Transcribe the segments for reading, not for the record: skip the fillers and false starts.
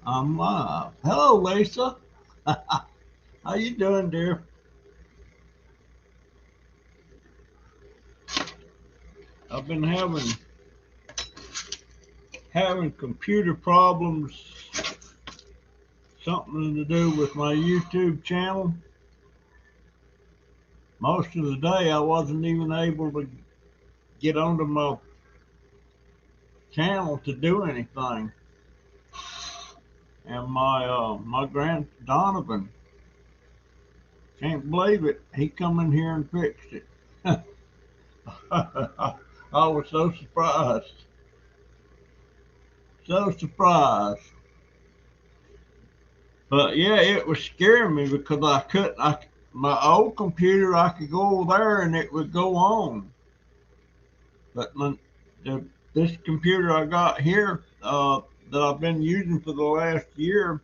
I'm live. Hello, Lisa. How you doing, dear? I've been having computer problems, something to do with my YouTube channel. Most of the day, I wasn't even able to get onto my channel to do anything. And my grand Donovan can't believe it. He come in here and fixed it. I was so surprised, so surprised. But yeah, it was scaring me because I couldn't. My old computer, I could go over there and it would go on. But the, this computer I got here that I've been using for the last year,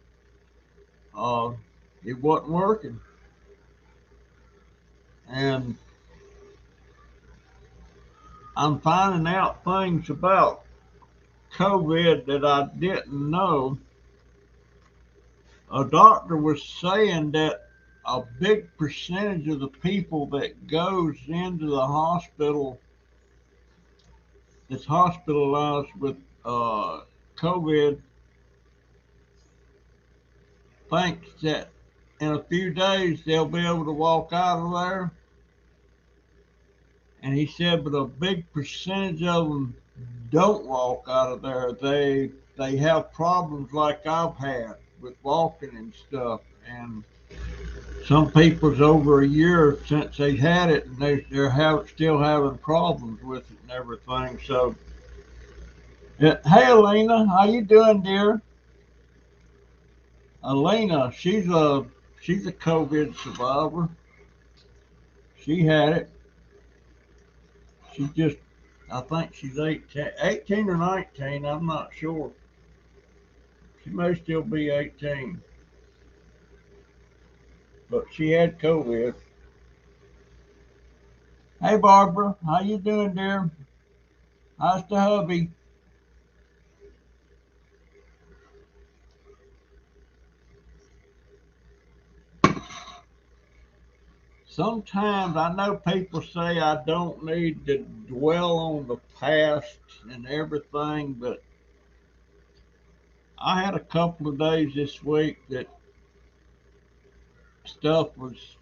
uh, it wasn't working. And I'm finding out things about COVID that I didn't know. A doctor was saying that a big percentage of the people that goes into the hospital that's hospitalized with COVID thinks that in a few days they'll be able to walk out of there. And he said, but a big percentage of them don't walk out of there. They have problems like I've had with walking and stuff. And some people's over a year since they had it, and still having problems with it and everything. So, hey, Alina, how you doing, dear? Elena, she's a COVID survivor. She had it. She just, I think she's 18 or 19. I'm not sure. She may still be 18, but she had COVID. Hey, Barbara, how you doing, dear? How's the hubby? Sometimes I know people say I don't need to dwell on the past and everything, but I had a couple of days this week that stuff was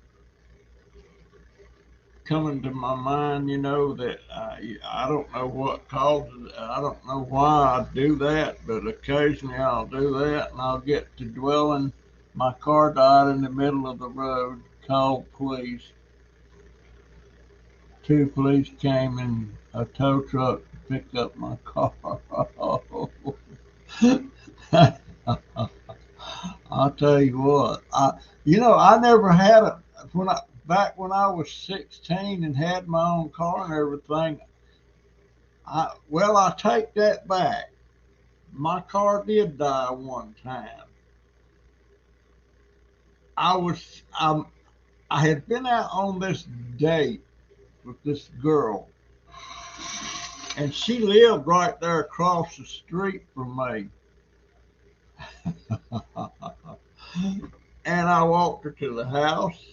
coming to my mind, that I don't know what causes it. I don't know why I do that, but occasionally I'll do that and I'll get to dwelling. My car died in the middle of the road, called police. Two police came in a tow truck to pick up my car. I'll tell you what, I never had a, back when I was 16 and had my own car and everything. I take that back. My car did die one time. I was I had been out on this date with this girl, and she lived right there across the street from me. And I walked her to the house,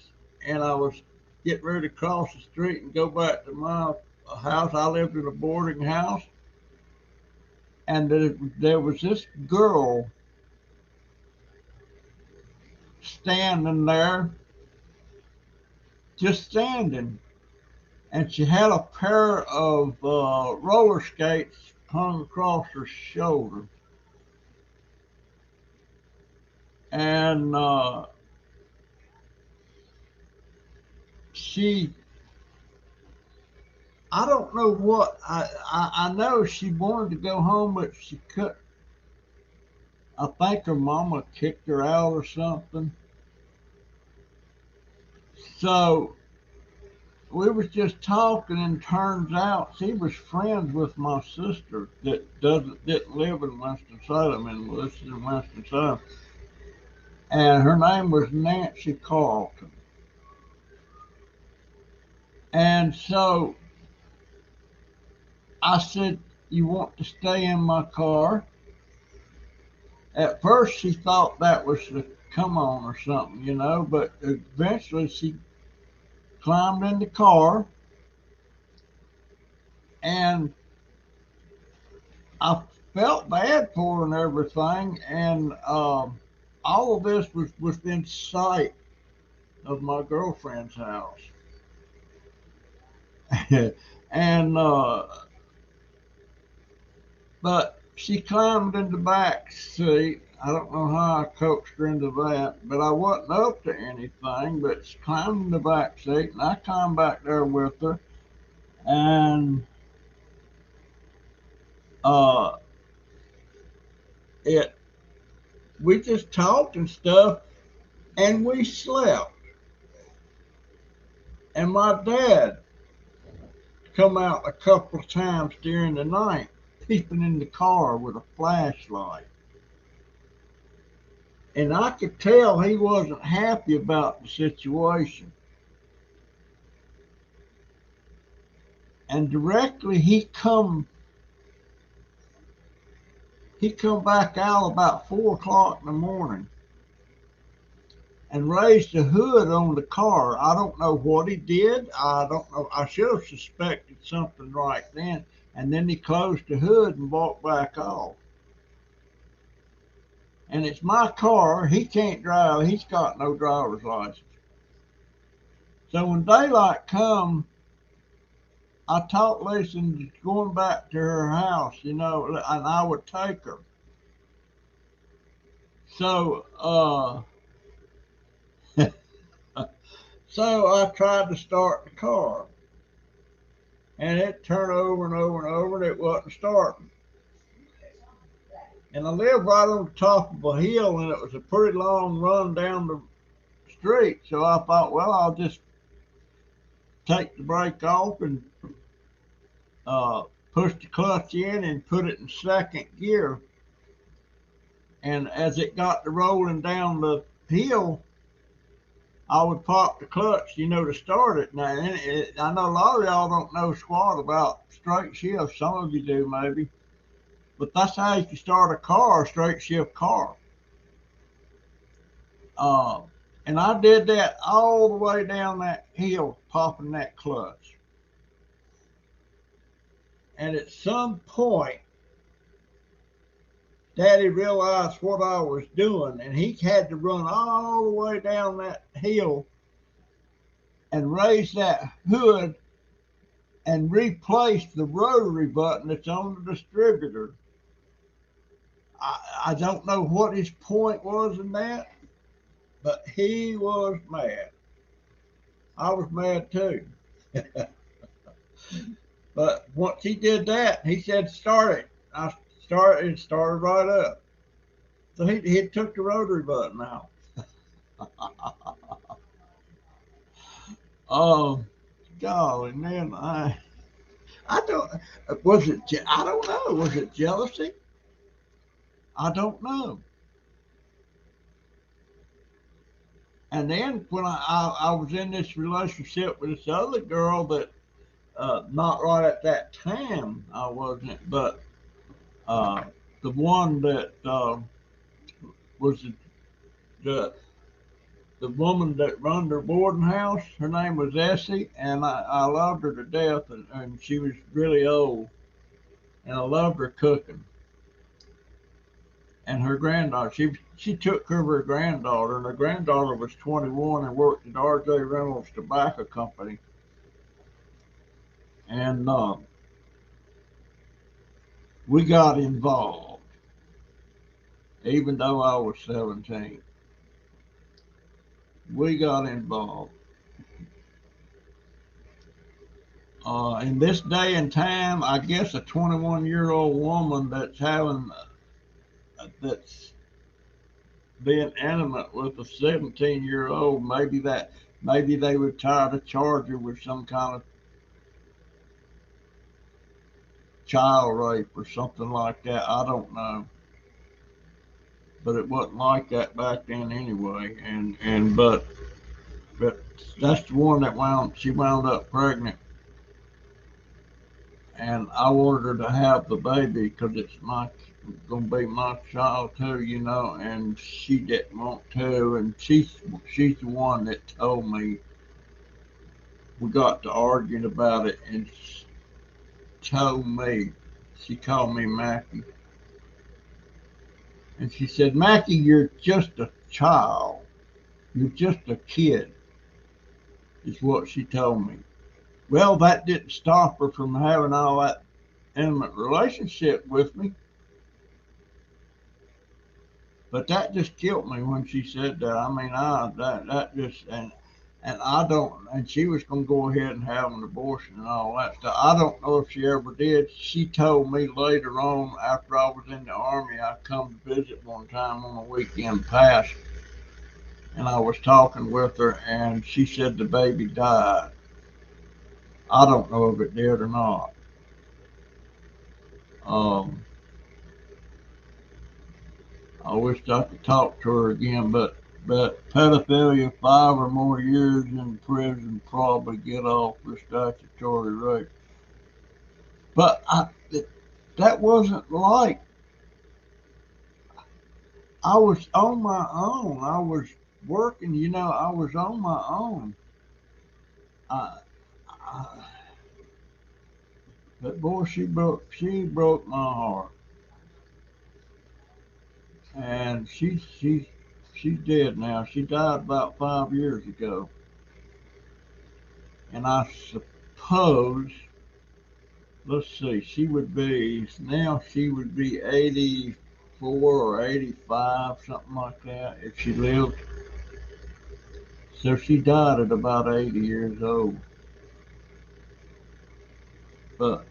and I was getting ready to cross the street and go back to my house. I lived in a boarding house, and there was this girl standing there, just standing, and she had a pair of roller skates hung across her shoulder. And she, I don't know what, I know she wanted to go home, but she couldn't. I think her mama kicked her out or something. So we was just talking, and turns out she was friends with my sister that didn't live in Winston Salem and lives in Winston Salem, and her name was Nancy Carlton. And so I said, "You want to stay in my car?" At first, she thought that was the come on or something, but eventually she climbed in the car, and I felt bad for her and everything. And all of this was within sight of my girlfriend's house. and But she climbed in the back seat. I don't know how I coaxed her into that, but I wasn't up to anything. But she climbed in the back seat, and I climbed back there with her, and uh, it we just talked and stuff, and we slept. And my dad come out a couple of times during the night, peeping in the car with a flashlight. And I could tell he wasn't happy about the situation. And directly he come back out about 4 o'clock in the morning and raised the hood on the car. I don't know what he did. I don't know. I should have suspected something right then. And then he closed the hood and walked back off. And it's my car. He can't drive. He's got no driver's license. So when daylight come, I talked Lisa into going back to her house, and I would take her. So, so I tried to start the car, and it turned over and over and over, and it wasn't starting. And I lived right on the top of a hill, and it was a pretty long run down the street. So I thought, well, I'll just take the brake off and uh, push the clutch in and put it in second gear. And as it got to rolling down the hill, I would pop the clutch, to start it. Now, I know a lot of y'all don't know squat about straight shift. Some of you do, maybe. But that's how you can start a car, a straight shift car. Uh, and I did that all the way down that hill, popping that clutch. And at some point, Daddy realized what I was doing, and he had to run all the way down that hill and raise that hood and replace the rotary button that's on the distributor. I don't know what his point was in that, but he was mad. I was mad too. But once he did that, he said, "Start it." I started, it started right up. So he took the rotary button out. Oh, golly, man, I don't, I don't know. Was it jealousy? I don't know. And then when I was in this relationship with this other girl that, not right at that time, I wasn't, but uh, the one that was the the woman that run their boarding house, her name was Essie, and I loved her to death, and she was really old, and I loved her cooking. And her granddaughter, she took care of her granddaughter, and her granddaughter was 21 and worked at R.J. Reynolds Tobacco Company. And we got involved, even though I was 17. We got involved. In this day and time, I guess a 21-year-old woman that's being intimate with a 17-year-old, maybe they would try to charge her with some kind of child rape or something like that. I don't know, but it wasn't like that back then anyway. But that's the one that she wound up pregnant. and I wanted her to have the baby because it's gonna be my child too, and she didn't want to, and she's the one that told me. We got to arguing about it, and she told me, she called me Mackie, and she said, Mackie, you're just a child, you're just a kid, is what she told me. Well, that didn't stop her from having all that intimate relationship with me. But that just killed me when she said that. I mean, that just and I don't. And she was going to go ahead and have an abortion and all that stuff. I don't know if she ever did. She told me later on, after I was in the army, I come to visit one time on a weekend pass, and I was talking with her, and she said the baby died. I don't know if it did or not. Um, I wish I could talk to her again, but pedophilia, 5 or more years in prison, probably get off for statutory rape. But that wasn't like I was on my own. I was working, I was on my own. I, I, but boy, she broke my heart, and she's dead now. She died about 5 years ago, and I suppose, let's see, she would be 84 or 85, something like that, if she lived. So she died at about 80 years old. But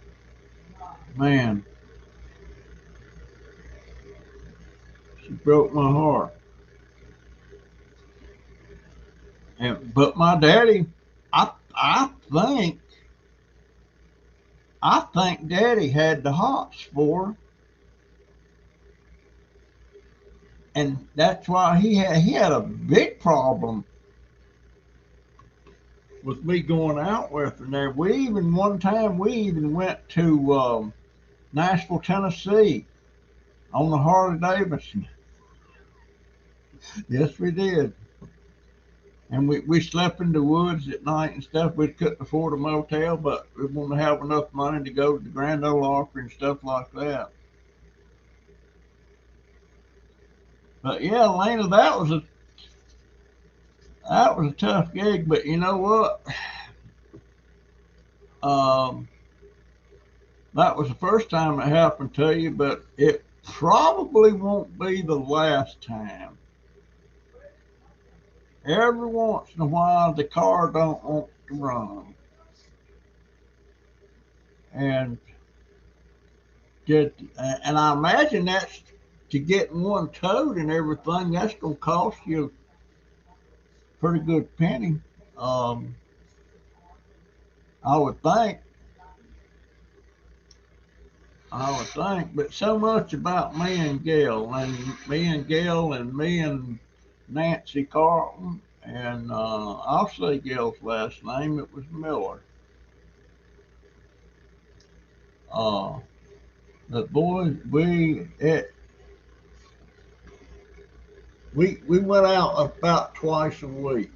man, she broke my heart. But my daddy, I think Daddy had the hots for her, and that's why he had a big problem with me going out with her. There, one time we even went to Nashville, Tennessee, on the Harley Davidson. Yes, we did. And we slept in the woods at night and stuff. We couldn't afford a motel, but we wanted to have enough money to go to the Grand Ole Opry and stuff like that. But yeah, Lena, that was a tough gig. But you know what? Um, that was the first time it happened to you, but it probably won't be the last time. Every once in a while, the car don't want to run, and and I imagine that's to get one towed and everything. That's gonna cost you a pretty good penny. Um, I would think. I would think, but so much about me and Nancy Carlton, and I'll say Gail's last name. It was Miller. Uh, but boy, we went out about twice a week,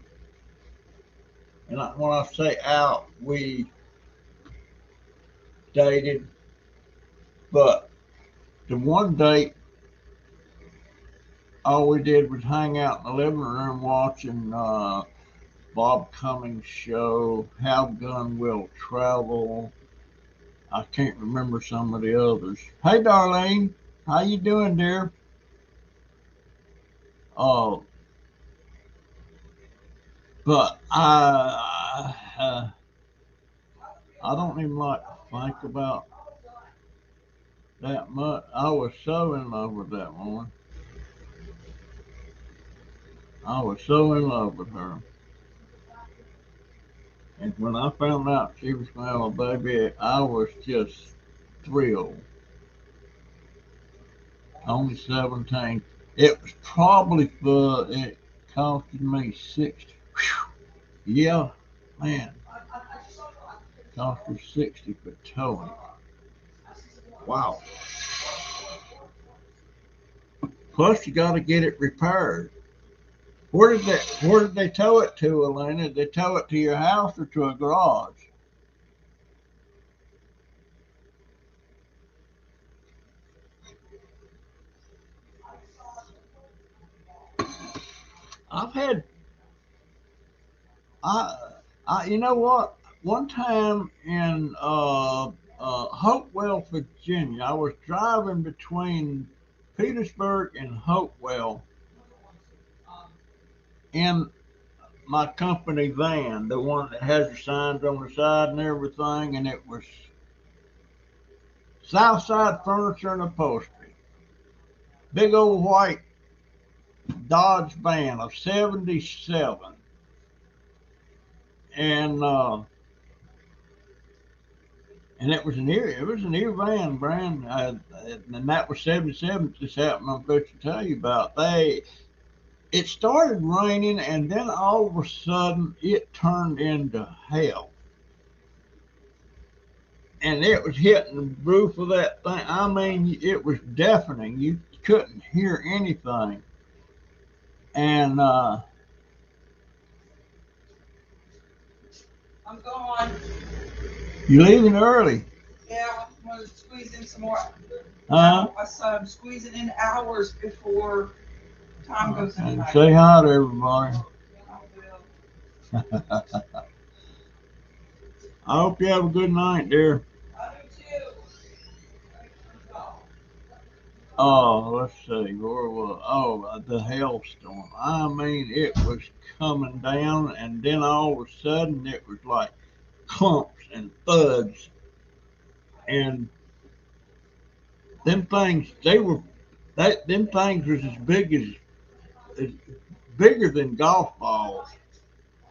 and when I say out, we dated. But the one date, all we did was hang out in the living room watching Bob Cummings' show, How Gun Will Travel. I can't remember some of the others. Hey, Darlene, how you doing, dear? Uh, but I don't even like to think about that much. I was so in love with that woman. I was so in love with her. And when I found out she was going to have a baby, I was just thrilled. Only 17. It was probably it costed me 60. Whew. Yeah, man, cost me 60 for towing. Wow. Plus, you got to get it repaired. Where did they tow it to, Elena? Did they tow it to your house or to a garage? I've had I you know what? One time in Hopewell, Virginia, I was driving between Petersburg and Hopewell in my company van, the one that has the signs on the side and everything, and it was Southside Furniture and Upholstery. Big old white Dodge van of '77, and it was an ear van brand, and that was '77. This happened. I'm supposed to tell you about. It started raining, and then all of a sudden it turned into hell, and it was hitting the roof of that thing. I mean, it was deafening. You couldn't hear anything, and I'm going. you leaving early. Yeah, I'm gonna squeeze in some more. Huh? I said I'm squeezing in hours before time goes in. And say hi to everybody. I will. I hope you have a good night, dear. I do too. Oh, let's see, where was, oh, the hailstorm. I mean, it was coming down, and then all of a sudden it was like clumps and thuds, and them things, them things was as bigger than golf balls,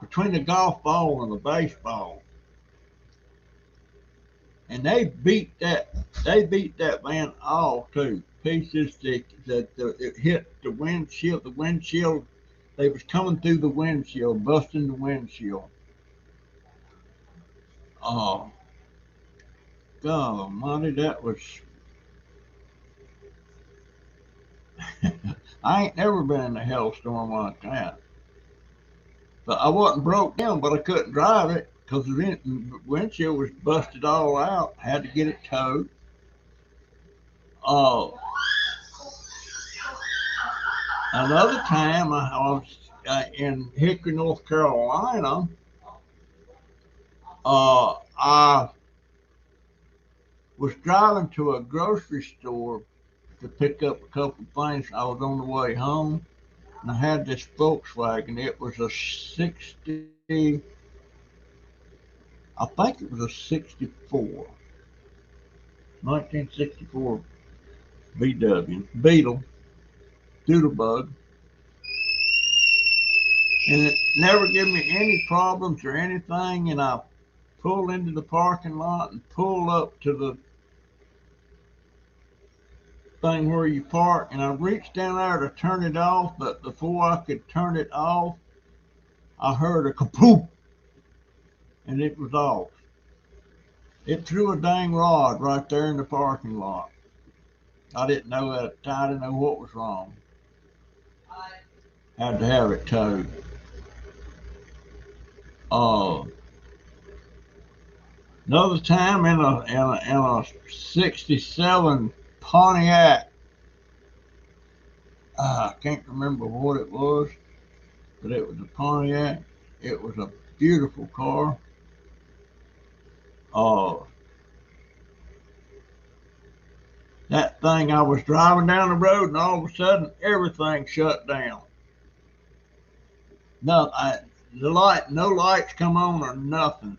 between the golf ball and the baseball. And they beat that man all to pieces. It hit the windshield. The windshield. They was coming through the windshield, busting the windshield. Oh God Almighty, that was. I ain't never been in a hailstorm like that. But I wasn't broke down, but I couldn't drive it because the windshield was busted all out. Had to get it towed. Oh, another time I was in Hickory, North Carolina. I was driving to a grocery store to pick up a couple of things. I was on the way home, and I had this Volkswagen. It was a I think it was a 64, 1964 VW, Beetle, Doodlebug, and it never gave me any problems or anything. And I pulled into the parking lot and pulled up to the thing where you park, and I reached down there to turn it off, but before I could turn it off, I heard a kapoop, and it was off. It threw a dang rod right there in the parking lot. I didn't know that. I didn't know what was wrong. Had to have it towed. Uh, Another time in a '67 Pontiac. I can't remember what it was, but it was a Pontiac. It was a beautiful car. Uh, that thing, I was driving down the road, and all of a sudden everything shut down. No, no lights come on or nothing,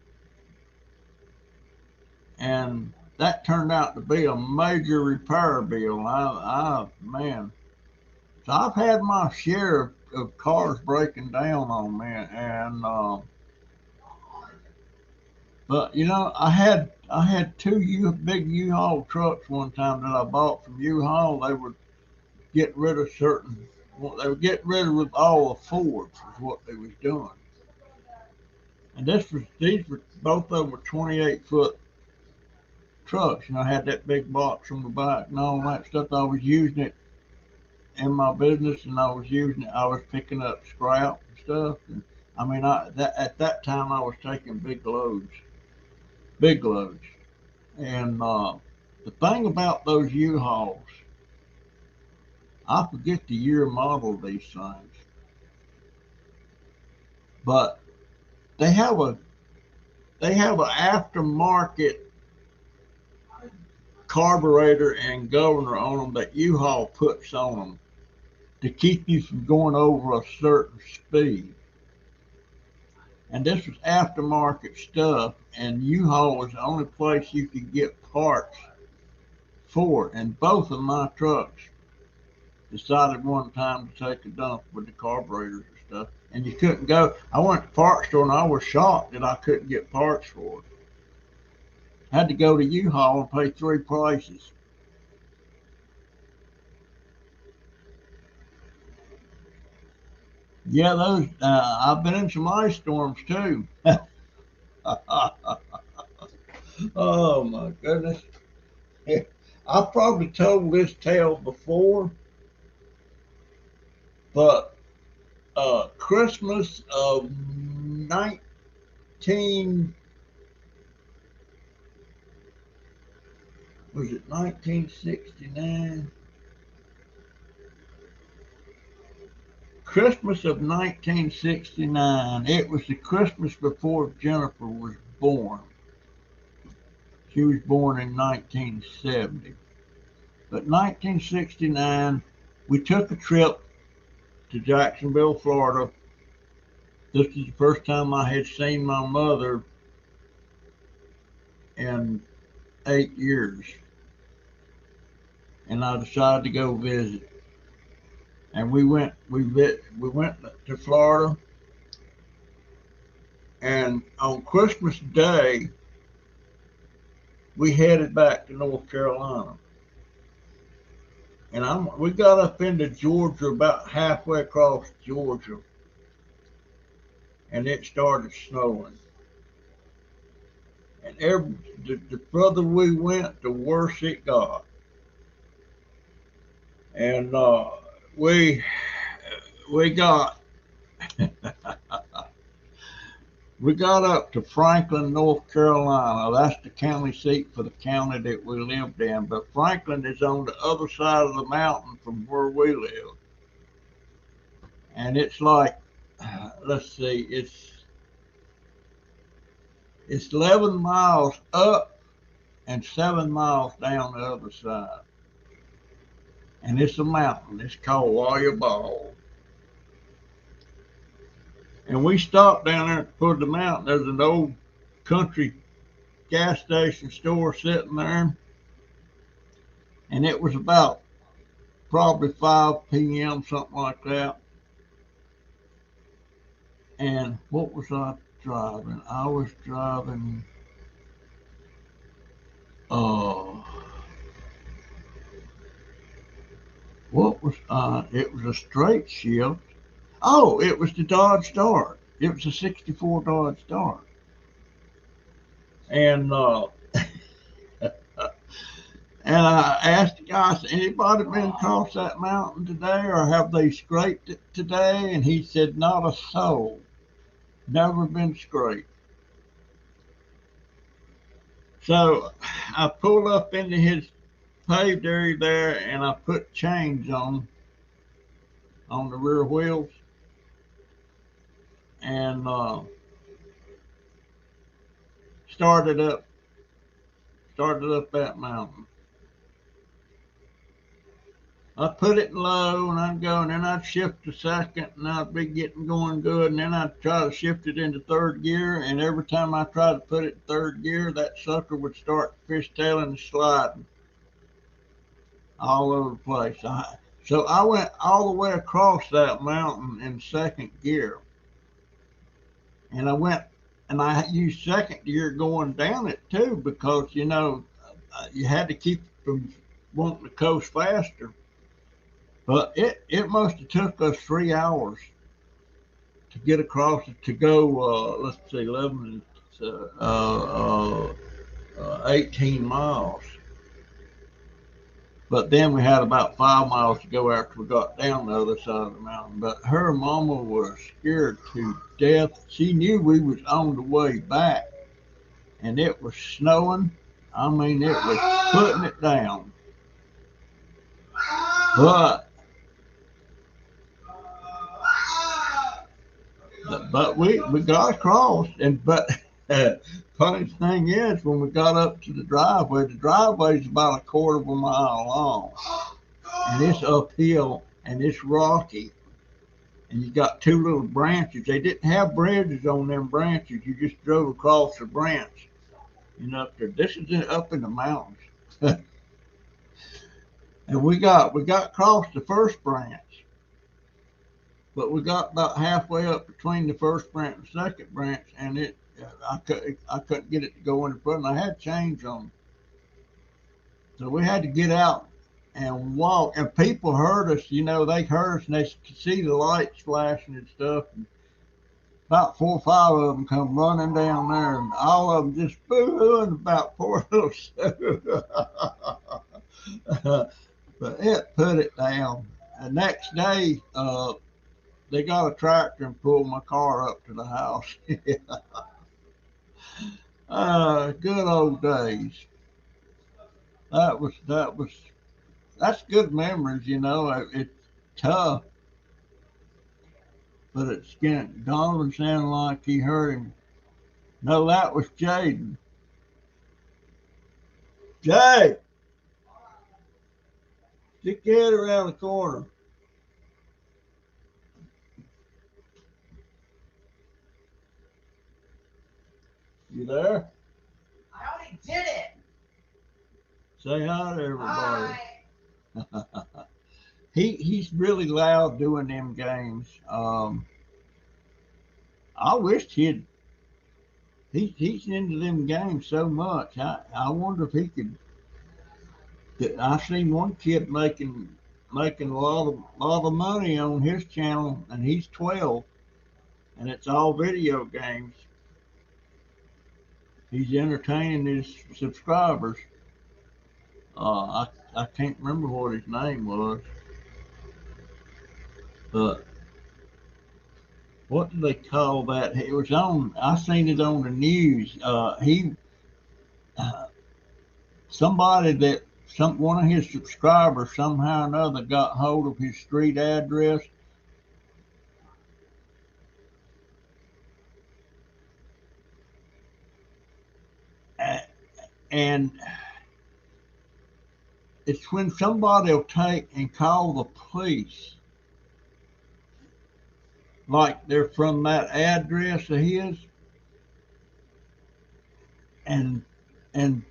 and that turned out to be a major repair bill. Man, so I've had my share of cars breaking down on me, and but I had two big U-Haul trucks one time that I bought from U-Haul. They would get rid of certain. Well, they were getting rid of all the Fords is what they was doing. And these were both of them were 28 foot trucks. I had that big box on the back and all that stuff. I was using it in my business, and I was using it. I was picking up scrap and stuff. And I mean, at that time I was taking big loads. And the thing about those U-Hauls, I forget the year model of these things, but they have a aftermarket carburetor and governor on them that U-Haul puts on them to keep you from going over a certain speed. And this was aftermarket stuff, and U-Haul was the only place you could get parts for it. And both of my trucks decided one time to take a dump with the carburetors and stuff. And you couldn't go. I went to the parts store and I was shocked that I couldn't get parts for it. I had to go to U-Haul and pay three prices. Yeah, those. I've been in some ice storms too. Oh my goodness! I've probably told this tale before, but Christmas of 19 was it 1969? Christmas of 1969. It was the Christmas before Jennifer was born. She was born in 1970. But 1969, we took a trip to Jacksonville, Florida. This is the first time I had seen my mother in 8 years. And I decided to go visit. And we went to Florida, and on Christmas Day we headed back to North Carolina. And we got up into Georgia, about halfway across Georgia, and it started snowing. And the further we went, the worse it got. And we we got we got up to Franklin, North Carolina. That's the county seat for the county that we lived in. But Franklin is on the other side of the mountain from where we live. And it's like, let's see, it's 11 miles up and 7 miles down the other side. And it's a mountain. It's called Warrior Ball. And we stopped down there at the foot of the mountain. There's an old country gas station store sitting there. And it was about probably 5 p.m., something like that. And what was I driving? I was driving, uh, it was a straight shift. Oh, it was the Dodge Dart. It was a 64 Dodge Dart. And, and I asked the guy, I said, anybody been across that mountain today, or have they scraped it today? And he said, not a soul. Never been scraped. So I pulled up into his paved area there, and I put chains on the rear wheels, and started up that mountain. I put it low and I'd go, and then I'd shift to second, and I'd be getting going good, and then I'd try to shift it into third gear, and every time I tried to put it in third gear, that sucker would start fishtailing and sliding all over the place. So I went all the way across that mountain in second gear, and I used second gear going down it too, because you had to keep from wanting to coast faster. But it must have took us 3 hours to get across it, to go, let's see, 11, 18 miles. But then we had about 5 miles to go after we got down the other side of the mountain. But her mama was scared to death. She knew we was on the way back, and it was snowing. I mean, it was putting it down. But we got across, and but funny thing is, when we got up to the driveway's about a quarter of a mile long, and it's uphill and it's rocky, and you got two little branches. They didn't have bridges on them branches. You just drove across the branch. You know, this is up in the mountains, and we got across the first branch, but we got about halfway up between the first branch and second branch, and I couldn't get it to go any further. And I had chains on, so we had to get out and walk. And people heard us. You know, they heard us and they could see the lights flashing and stuff. And about 4 or 5 of them come running down there, and all of them just boo-hooing about poor little Sue. But it put it down. The next day, they got a tractor and pulled my car up to the house. Good old days. That's good memories, you know. It's tough, but it's getting. Donovan sounded like he heard him. No, that was Jaden. Jay, stick your head around the corner. You there? I already did it. Say hi to everybody. He's really loud doing them games. I wished he's into them games so much. I wonder if he could. I seen one kid making a lot of money on his channel, and he's 12, and it's all video games. He's entertaining his subscribers. I can't remember what his name was, but what do they call that? It was on. I seen it on the news. Uh, somebody that one of his subscribers somehow or another got hold of his street address, and it's when somebody will take and call the police, like they're from that address of his, and and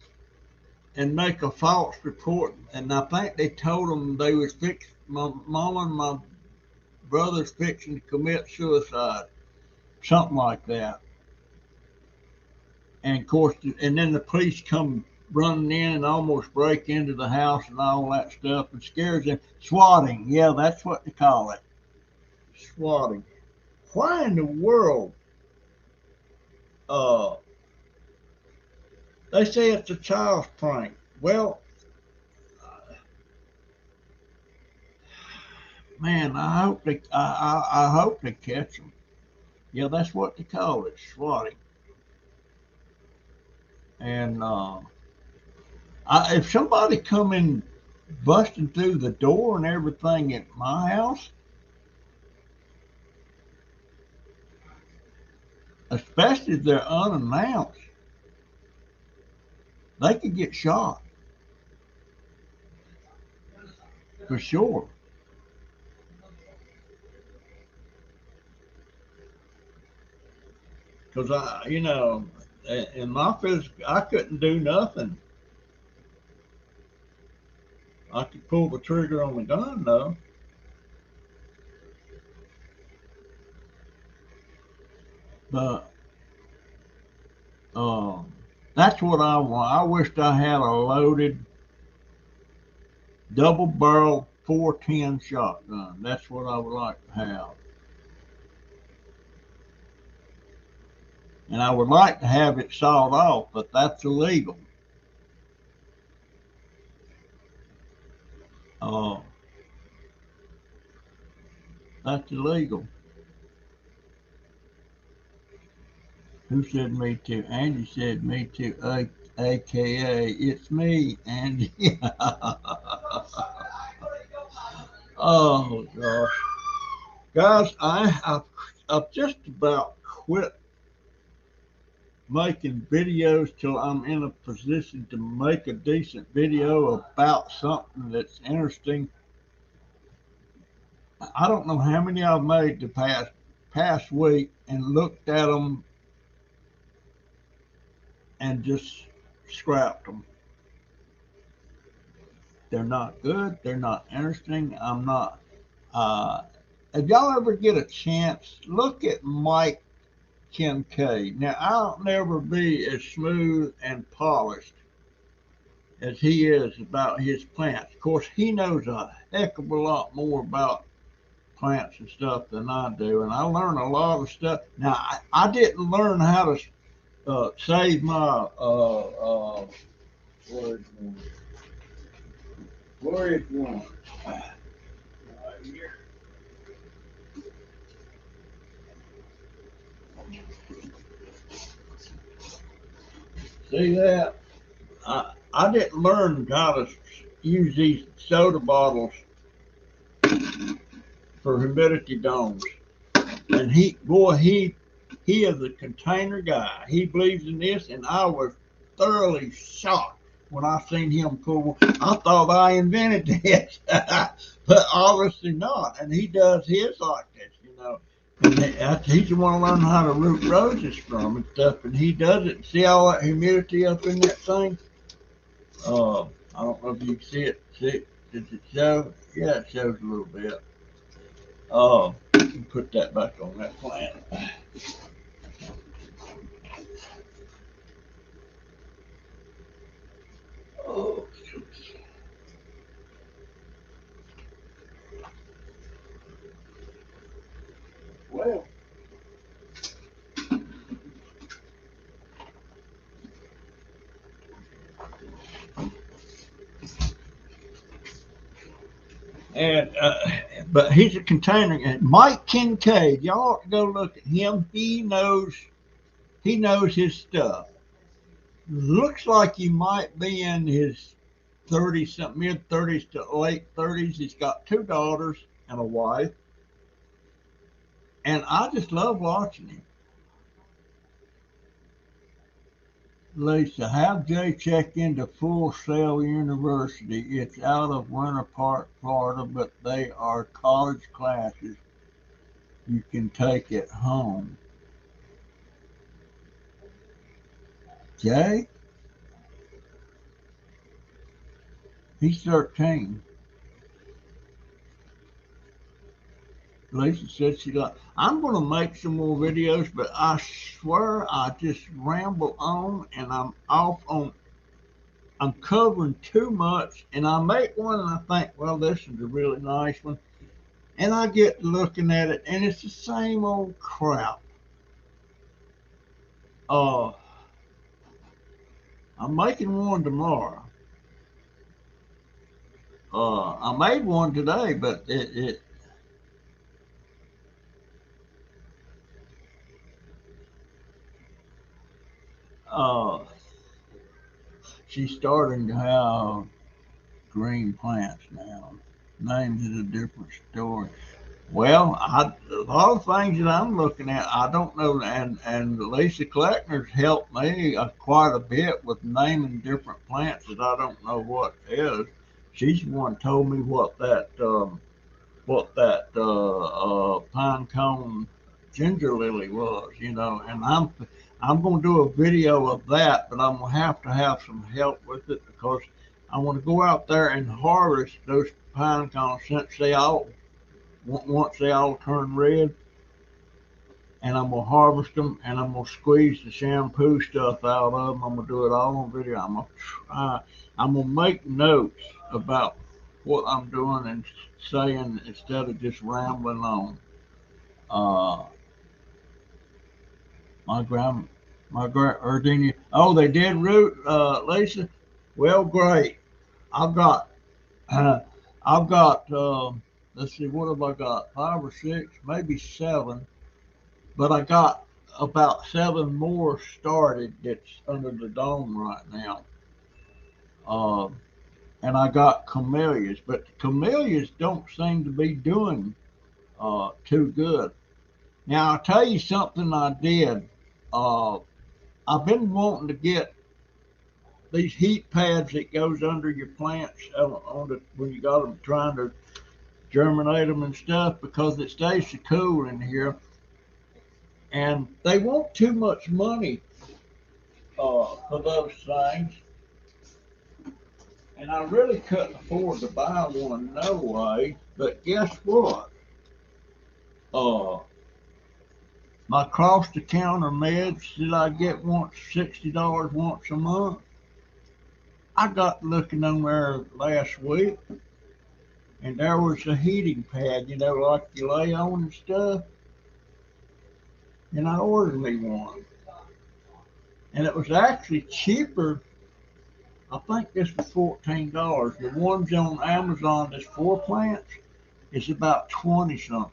and make a false report. And I think they told them they was my mom and my brother's fixing to commit suicide, something like that. And of course, and then the police come running in and almost break into the house and all that stuff and scares them. Swatting, yeah, that's what they call it. Swatting. Why in the world? Uh, they say it's a child's prank. Well, man, I hope they catch them. Yeah, that's what they call it, swatting. And if somebody come in busting through the door and everything at my house, especially if they're unannounced, they could get shot for sure. Because in my physical, I couldn't do nothing. I could pull the trigger on the gun though. But um, that's what I want. I wished I had a loaded double barrel 410 shotgun. That's what I would like to have. And I would like to have it sawed off, but that's illegal. Uh, that's illegal. Who said me too? Andy said me too. AKA, it's me, Andy. Oh gosh, guys, I've just about quit making videos till I'm in a position to make a decent video about something that's interesting. I don't know how many I've made the past week and looked at them and just scrapped them. They're not good. They're not interesting. I'm not. Uh, if y'all ever get a chance, look at Mike Kincaid. Now, I'll never be as smooth and polished as he is about his plants. Of course, he knows a heck of a lot more about plants and stuff than I do, and I learn a lot of stuff. Now, I didn't learn how to save my where is one? Where is one? Right here. See that? I didn't learn how to use these soda bottles for humidity domes. And he is a container guy. He believes in this, and I was thoroughly shocked when I seen him pull. I thought I invented this, but obviously not. And he does his like this, you know. And he's the one learning how to root roses from and stuff, and he does it. See all that humidity up in that thing? I don't know if you can see it. See it? Does it show? Yeah, it shows a little bit. Put that back on that plant. Oh, well. And but he's a container. And Mike Kincaid, y'all ought to go look at him. He knows his stuff. Looks like he might be in his 30s, mid 30s to late 30s. He's got two daughters and a wife, and I just love watching him. Lisa, have Jay check into Full Sail University. It's out of Winter Park, Florida, but they are college classes. You can take it home. Jay, he's 13. Lisa said she got. I'm going to make some more videos, but I swear I just ramble on and I'm off on. I'm covering too much, and I make one and I think, well, this is a really nice one, and I get looking at it, and it's the same old crap. Uh, I'm making one tomorrow. I made one today, but it uh, she's starting to have green plants now. Names is a different story. Well, a lot of things that I'm looking at, I don't know, and Lisa Kleckner's helped me quite a bit with naming different plants that I don't know what is. She's the one told me what that pine cone ginger lily was, you know, and I'm going to do a video of that, but I'm going to have some help with it because I want to go out there and harvest those pine cones since they all once they all turn red, and I'm gonna harvest them, and I'm gonna squeeze the shampoo stuff out of them. I'm gonna do it all on video. I'm gonna make notes about what I'm doing and saying instead of just rambling on. Uh, my grand, my grand, Virginia. Oh, they did root, Lisa. Well, great. I've got. Uh, I've got, let's see, what have I got? 5 or 6, maybe 7. But I got about 7 more started that's under the dome right now. Uh, and I got camellias, but the camellias don't seem to be doing too good. Now I'll tell you something I did. Uh, I've been wanting to get these heat pads that goes under your plants on the, when you got them trying to germinate them and stuff because it stays so cool in here. And they want too much money for those things. And I really couldn't afford to buy one no way. But guess what? Uh, my cross the counter meds that I get once $60 once a month. I got looking on there last week and there was a heating pad, you know, like you lay on and stuff. And I ordered me one. And it was actually cheaper. I think this was $14. The ones on Amazon that's 4 plants is about 20 something.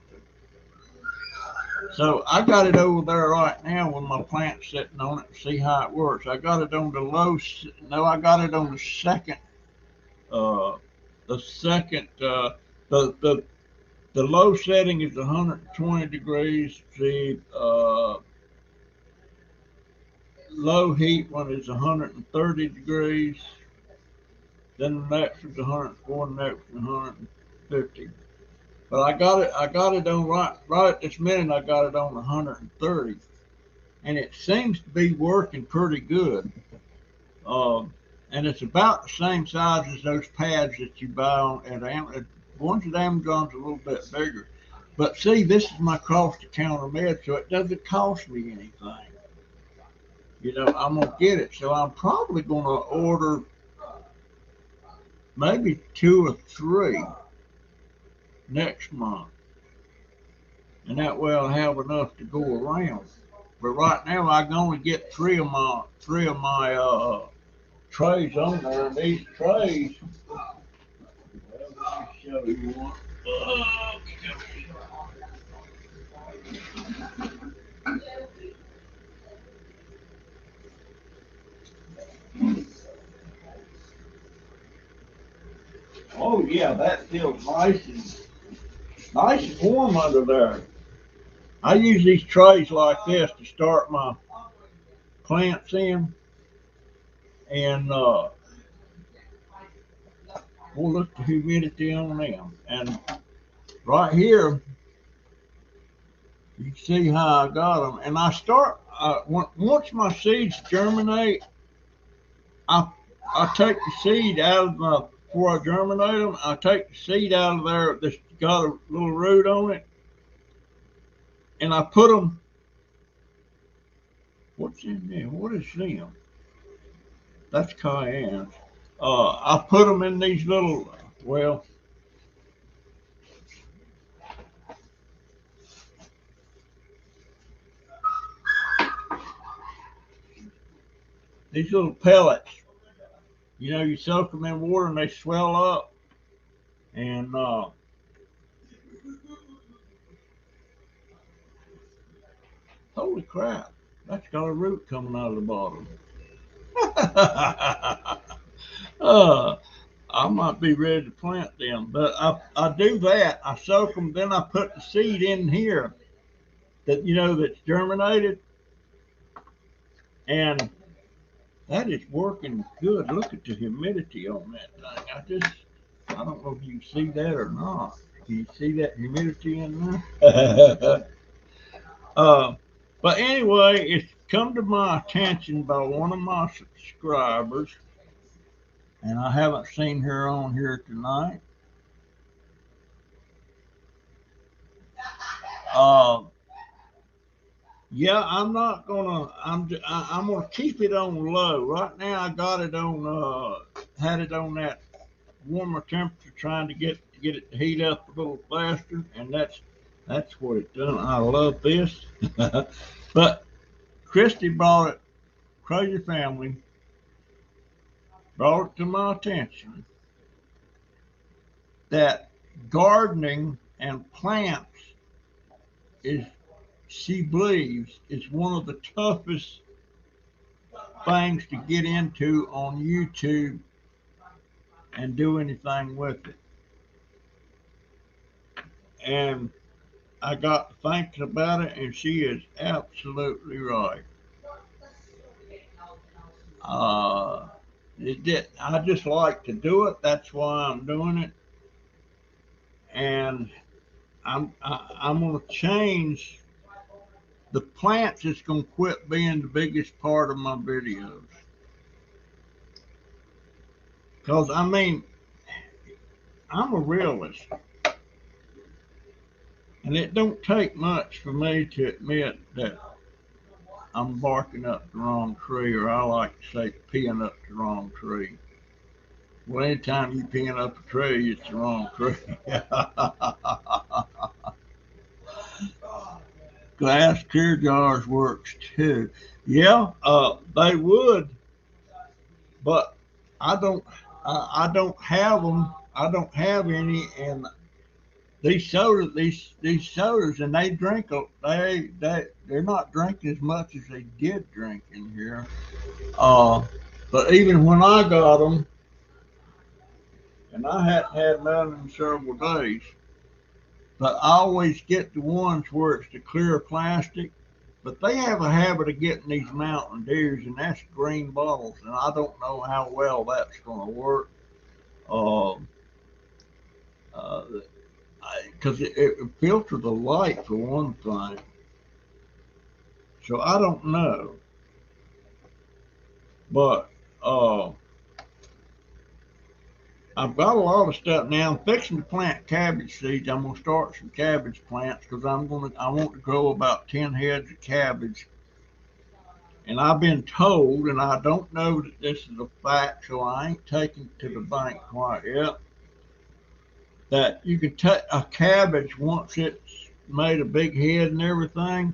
So I got it over there right now with my plant sitting on it to see how it works. I got it on the low. No, I got it on the second. Uh, the second. The the low setting is 120 degrees. The low heat one is 130 degrees. Then the next is 140. The next is 150. But I got it on right at this minute. I got it on 130. And it seems to be working pretty good. Um, and it's about the same size as those pads that you buy on at Amazon. Ones at Amazon's a little bit bigger. But see, this is my cost-to-counter med, so it doesn't cost me anything. You know, I'm gonna get it, so I'm probably gonna order maybe 2 or 3 next month, and that way I'll have enough to go around. But right now, I can only get three of my trays on there. And these trays, well, let me show you one. Oh yeah, that feels nice and warm under there. I use these trays like this to start my plants in, and we'll look the humidity on them. And right here, you can see how I got them. And I start once my seeds germinate, I I take the seed out of my before I germinate them. I take the seed out of there that's got a little root on it, and I put them. What's in there? What is them? That's cayennes. I put them in these little, well, these little pellets. You know, you soak them in water and they swell up. And holy crap, that's got a root coming out of the bottom. uh, I might be ready to plant them, but I do that. I soak them, then I put the seed in here that you know that's germinated, and that is working good. Look at the humidity on that thing. I don't know if you can see that or not. Can you see that humidity in there? uh, but anyway, it's come to my attention by one of my subscribers, and I haven't seen her on here tonight. Uh, yeah, I'm not gonna. I'm gonna keep it on low. Right now, I got it on. Had it on that warmer temperature, trying to get it to heat up a little faster, and that's what it done. I love this. But Christy brought it. Crazy Family brought it to my attention that gardening and plants is, she believes, is one of the toughest things to get into on YouTube and do anything with it. And I got to thinking about it, and she is absolutely right. Uh, I just like to do it. That's why I'm doing it, and I'm gonna change the plants. Is gonna quit being the biggest part of my videos, because I mean I'm a realist, and it don't take much for me to admit that I'm barking up the wrong tree, or I like to say peeing up the wrong tree. Well, anytime you peeing up a tree, it's the wrong tree. Glass clear jars works too. Yeah, they would, but I don't. I don't have them. I don't have any, and these sodas, and they drink. They're not drinking as much as they did drink in here. Uh, but even when I got them, and I hadn't had none in several days, but I always get the ones where it's the clear plastic. But they have a habit of getting these Mountain Dews, and that's green bottles, and I don't know how well that's going to work. Um, because it filters the light for one thing. So I don't know, but uh, I've got a lot of stuff now. I'm fixing to plant cabbage seeds. I'm gonna start some cabbage plants because I want to grow about 10 heads of cabbage. And I've been told, and I don't know that this is a fact, so I ain't taking it to the bank quite yet, that you can take a cabbage once it's made a big head and everything.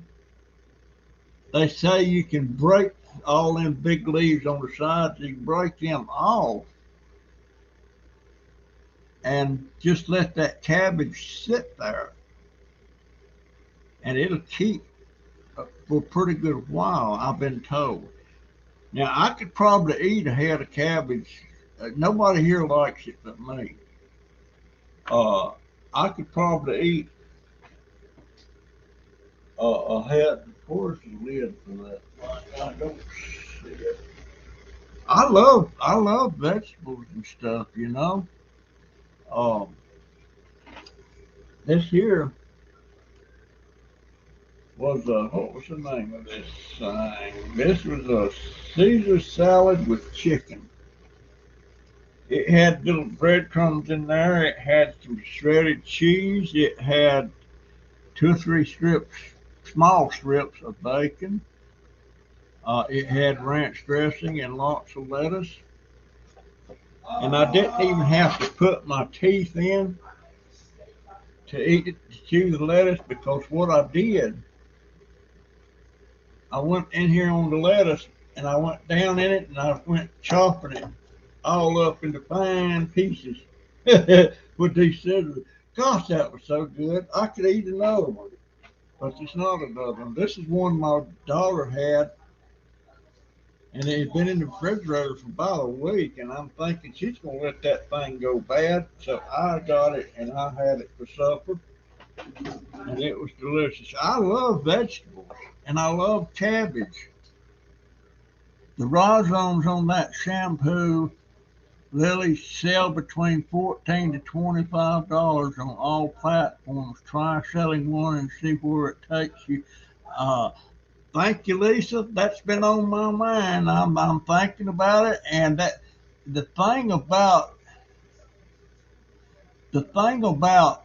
They say you can break all them big leaves on the sides, you can break them off and just let that cabbage sit there, and it'll keep for a pretty good while, I've been told. Now, I could probably eat a head of cabbage. Nobody here likes it but me. Uh, I could probably eat a head. Where's the lid for that? I don't see it. I love vegetables and stuff. Um, this here was what was the name of this thing? This was a Caesar salad with chicken. It had little breadcrumbs in there. It had some shredded cheese. It had two or three strips, small strips of bacon. It had ranch dressing and lots of lettuce. And I didn't even have to put my teeth in to eat it, to chew the lettuce, because what I did, I went in here on the lettuce and I went down in it and I went chopping it all up into fine pieces with these scissors. Gosh, that was so good. I could eat another one, but it's not another one. This is one my daughter had, and it had been in the refrigerator for about a week, and I'm thinking she's going to let that thing go bad. So I got it, and I had it for supper, and it was delicious. I love vegetables, and I love cabbage. The rhizomes on that shampoo, Lily, sell between $14 to $25 on all platforms. Try selling one and see where it takes you. Uh, Thank you, Lisa. That's been on my mind. I'm thinking about it, and that the thing about the thing about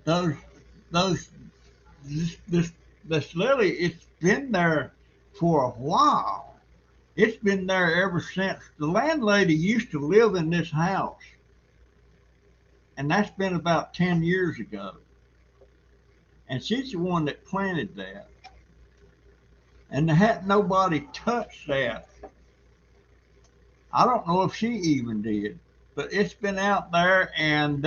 those those this this lily, it's been there for a while. It's been there ever since the landlady used to live in this house, and that's been about 10 years ago. And she's the one that planted that, and had nobody touched that. I don't know if she even did. but it's been out there, and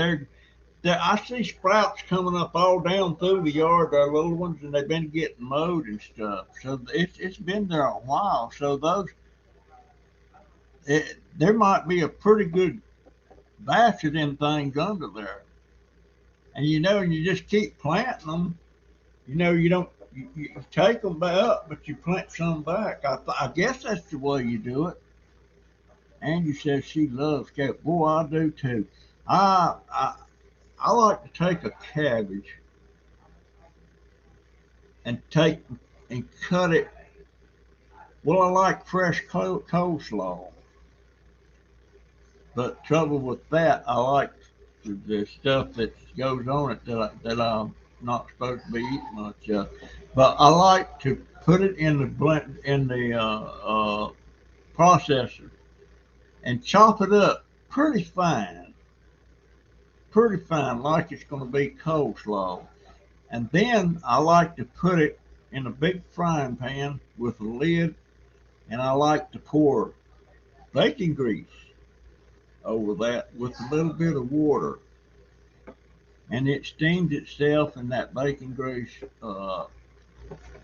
I see sprouts coming up all down through the yard. They're little ones, and they've been getting mowed and stuff. So it's been there a while. So there might be a pretty good batch of them things under there. And you just keep planting them. You don't you take them back up, but you plant some back. I guess that's the way you do it. Angie says she loves cabbage. Boy, I do too. I I I like to take a cabbage and cut it. Well, I like fresh coleslaw, but trouble with that, I like the stuff that goes on it that I'm not supposed to be eating much of. But I like to put it in the processor and chop it up pretty fine, like it's going to be coleslaw. And then I like to put it in a big frying pan with a lid, and I like to pour bacon grease over that with a little bit of water, and it steams itself, and that bacon grease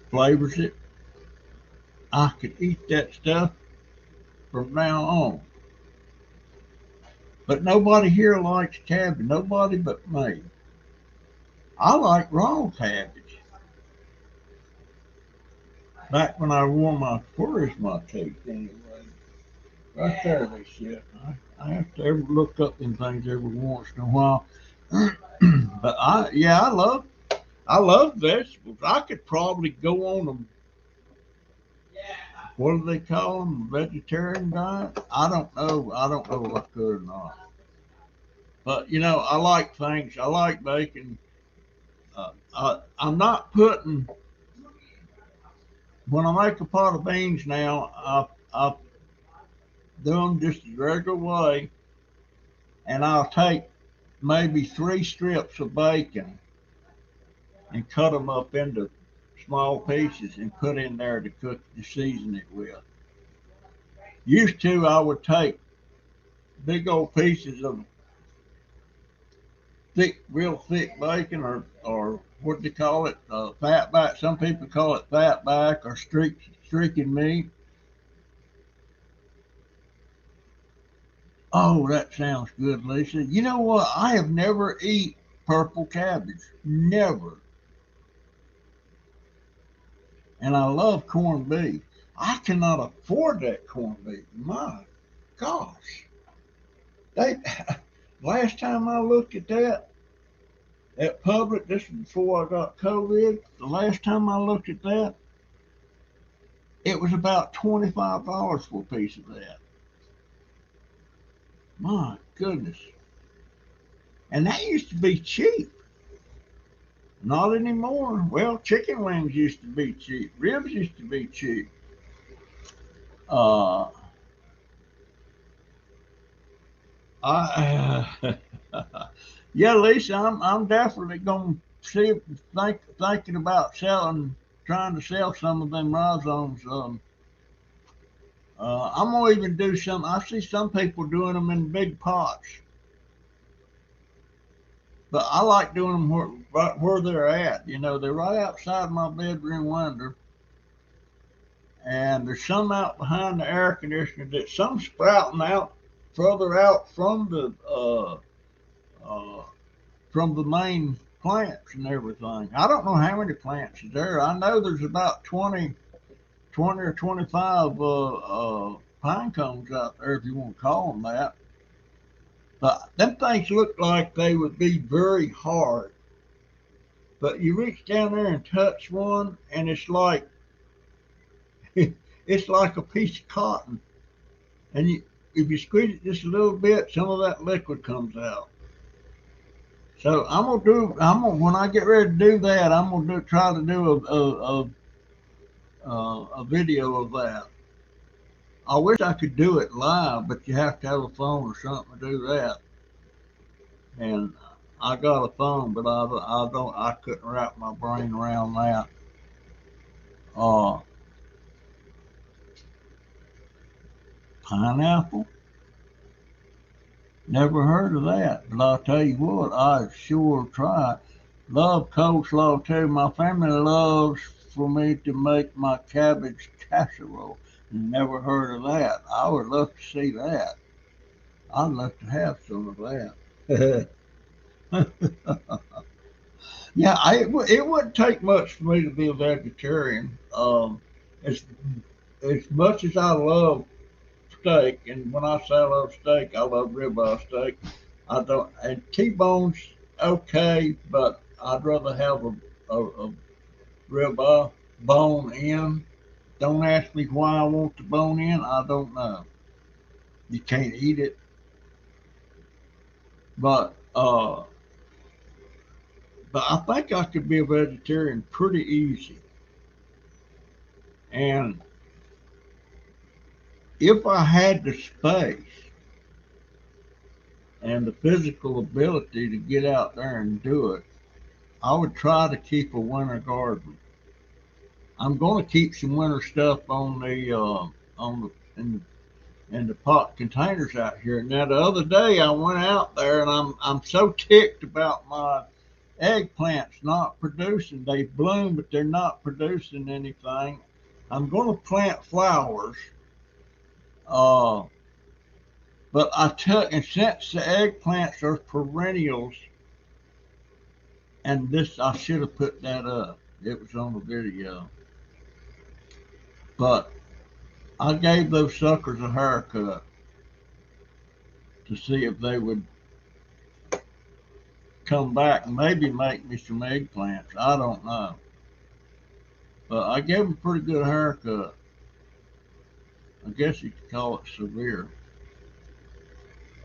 flavors it. I could eat that stuff from now on. But nobody here likes cabbage. Nobody but me. I like raw cabbage. Back when I wore where's my teeth anyway? Right there they sit. I have to ever look up them things every once in a while. But I love vegetables. I could probably go on them. What do they call them? Vegetarian diet? I don't know. I don't know if I could or not. But I like things. I like bacon. I'm not putting when I make a pot of beans now. I do them just the regular way, and I'll take maybe 3 strips of bacon and cut them up into small pieces and put in there to season it with. Used to, I would take big old pieces of real thick bacon, or what do they call it? Fat back. Some people call it fat back or streaking meat. Oh, that sounds good, Lisa. You know what? I have never eat purple cabbage. Never. And I love corned beef. I cannot afford that corned beef. My gosh. They last time I looked at that at Public, this was before I got COVID. The last time I looked at that, it was about $25 for a piece of that. My goodness. And that used to be cheap. Not anymore. Well, chicken wings used to be cheap. Ribs used to be cheap. Uh, I, yeah, Lisa, I'm definitely gonna thinking about trying to sell some of them rhizomes. I'm gonna even do some. I see some people doing them in big pots, but I like doing them right where they're at. They're right outside my bedroom window, and there's some out behind the air conditioner. That some sprouting out further out uh, from the main plants and everything. I don't know how many plants is there. I know there's about 20 or 25 pine cones out there, if you want to call them that. But them things look like they would be very hard. But you reach down there and touch one, and it's like it's like a piece of cotton. And if you squeeze it just a little bit, some of that liquid comes out. So when I get ready to do that, I'm gonna try to do a video of that. I wish I could do it live, but you have to have a phone or something to do that. And I got a phone, but I couldn't wrap my brain around that. Uh, Pineapple. Never heard of that, but I'll tell you what, I sure try. Love coleslaw too. My family loves for me to make my cabbage casserole. Never heard of that. I would love to see that. I'd love to have some of that. Yeah, it wouldn't take much for me to be a vegetarian. As as much as I love steak, and when I say I love steak, I love ribeye steak. I don't, and T-bones okay, but I'd rather have a ribeye bone in. Don't ask me why I want the bone in. I don't know. You can't eat it, but I think I could be a vegetarian pretty easy. And if I had the space and the physical ability to get out there and do it, I would try to keep a winter garden. I'm going to keep some winter stuff on the in the pot containers out here. Now the other day I went out there and I'm so ticked about my eggplants not producing. They bloom, but they're not producing anything. I'm going to plant flowers, uh, but I tell and since the eggplants are perennials, and this I should have put that up. It was on the video, but I gave those suckers a haircut to see if they would come back and maybe make me some eggplants. I don't know. But I gave them a pretty good haircut. I guess you could call it severe.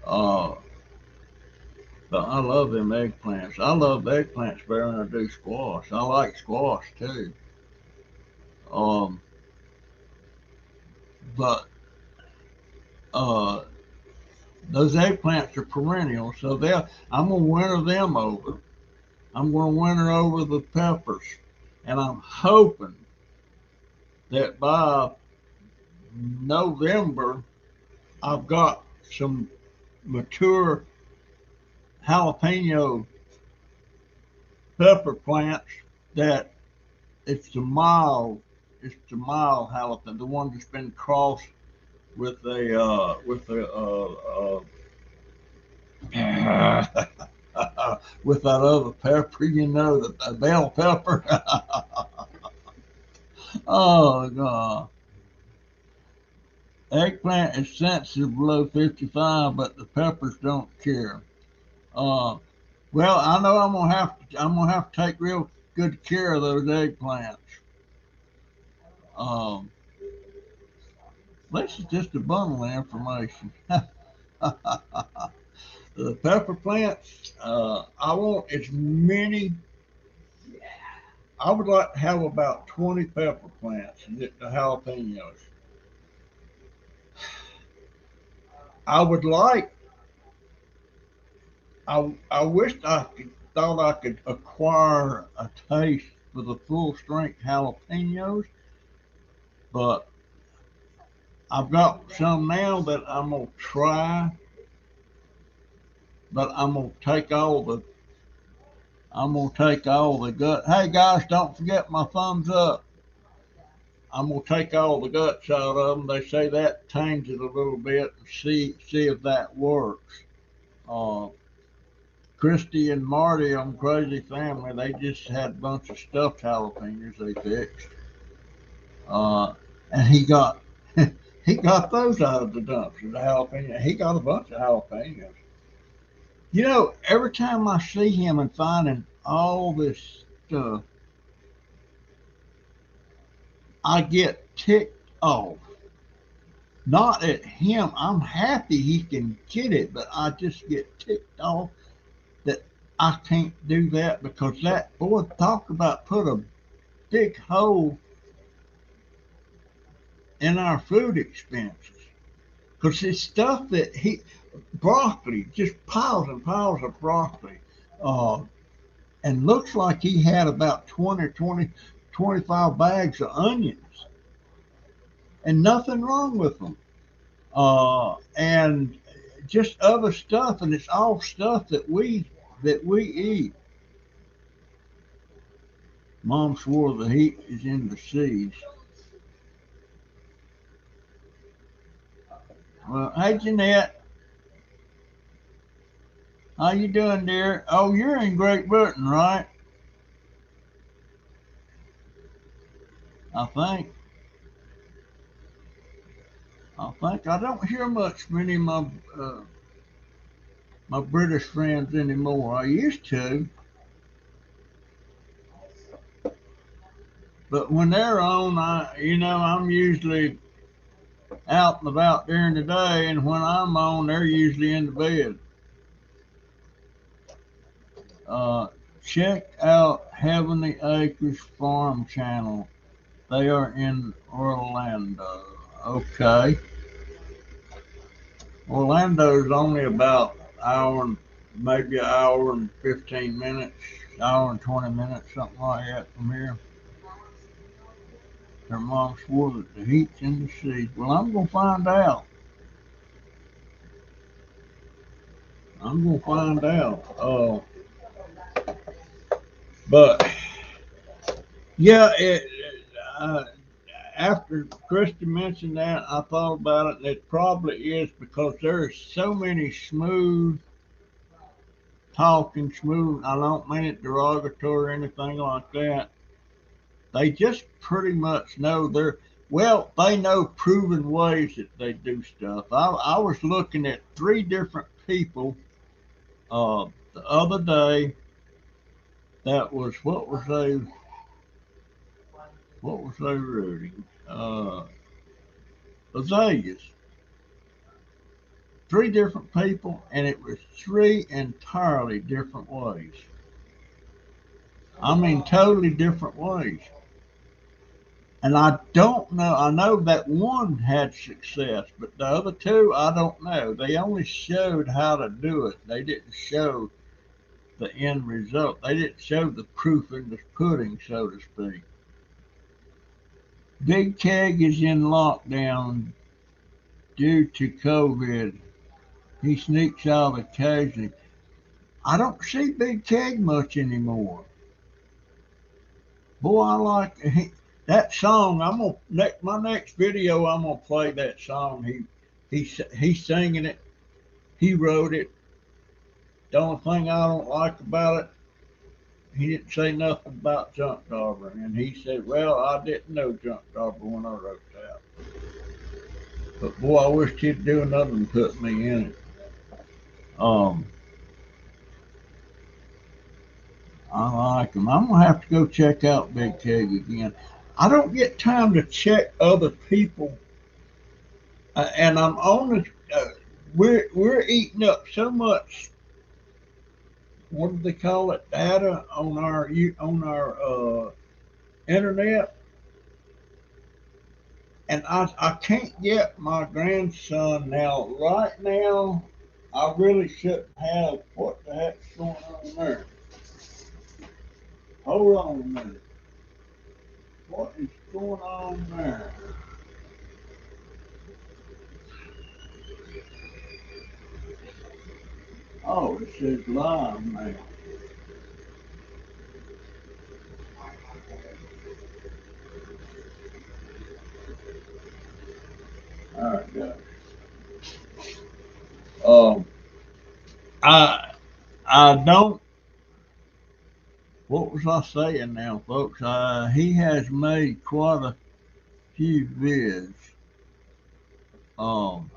Uh, but I love them eggplants. I love eggplants better than I do squash. I like squash too. Um, but uh, those eggplants are perennial, so I'm gonna winter them over. I'm gonna winter over the peppers, and I'm hoping that by November I've got some mature jalapeno pepper plants that it's the mild jalapeno, the one that's been crossed with with that other pepper, the bell pepper. Oh god. Eggplant is sensitive below 55, but the peppers don't care. Uh, well, I know I'm gonna have to take real good care of those eggplants. Um, this is just a bundle of information. The pepper plants, I want as many. I would like to have about 20 pepper plants and the jalapenos. I would like. I wished thought I could acquire a taste for the full strength jalapenos, but I've got some now that I'm gonna try, but I'm gonna take all the gut. Hey guys, don't forget my thumbs up. I'm gonna take all the guts out of them. They say that tames it a little bit and see if that works. Uh, Christy and Marty on Crazy Family, they just had a bunch of stuffed jalapenos they fixed, uh, and he got those out of the dumpster. The jalapeno, he got a bunch of jalapenos. Every time I see him and finding all this stuff, I get ticked off. Not at him. I'm happy he can get it, but I just get ticked off that I can't do that because that boy talk about put a big hole in our food expenses. Because it's stuff that broccoli, just piles and piles of broccoli. Uh, and looks like he had about 25 bags of onions and nothing wrong with them. And just other stuff, and it's all stuff that we eat. Mom swore the heat is in the seas. Well, hey Jeanette, how you doing, dear? Oh, you're in Great Britain, right? I think. I don't hear much from any of my British friends anymore. I used to, but when they're on, I'm usually out and about during the day, and when I'm on, they're usually in the bed. Uh, Check out Heavenly Acres Farm channel. They are in Orlando. Okay, Orlando's only about maybe an hour and 15 minutes, hour and 20 minutes, something like that from here. Their mom swore that the heat's in the sea. Well, I'm gonna find out. I'm gonna find out. But yeah, uh, after Christy mentioned that, I thought about it, and it probably is because there's so many smooth talking, smooth. I don't mean it derogatory or anything like that. They just pretty much know they know proven ways that they do stuff. I was looking at three different people the other day. That was what was they rooting? Azaleas. Three different people, and it was three entirely different ways. I mean, totally different ways. And I don't know. I know that one had success, but the other two, I don't know. They only showed how to do it. They didn't show the end result. They didn't show the proof in the pudding, so to speak. Big Keg is in lockdown due to COVID. He sneaks out occasionally. I don't see Big Keg much anymore. Boy, I like that song. My next video. I'm gonna play that song. He's singing it. He wrote it. The only thing I don't like about it, he didn't say nothing about junk dauber, and he said, "Well, I didn't know junk dauber when I wrote that." But boy, I wished he'd do nothing and put me in it. Um, I like him. I'm gonna have to go check out Big Keg again. I don't get time to check other people, and I'm on the. We're eating up so much. What do they call it? Data on our internet, and I can't get my grandson now. Right now, I really shouldn't have. What the heck's going on there? Hold on a minute. What is going on there? Oh, it says live now. All right, guys. Um, I I don't. What was I saying now, folks? He has made quite a few vids. Um,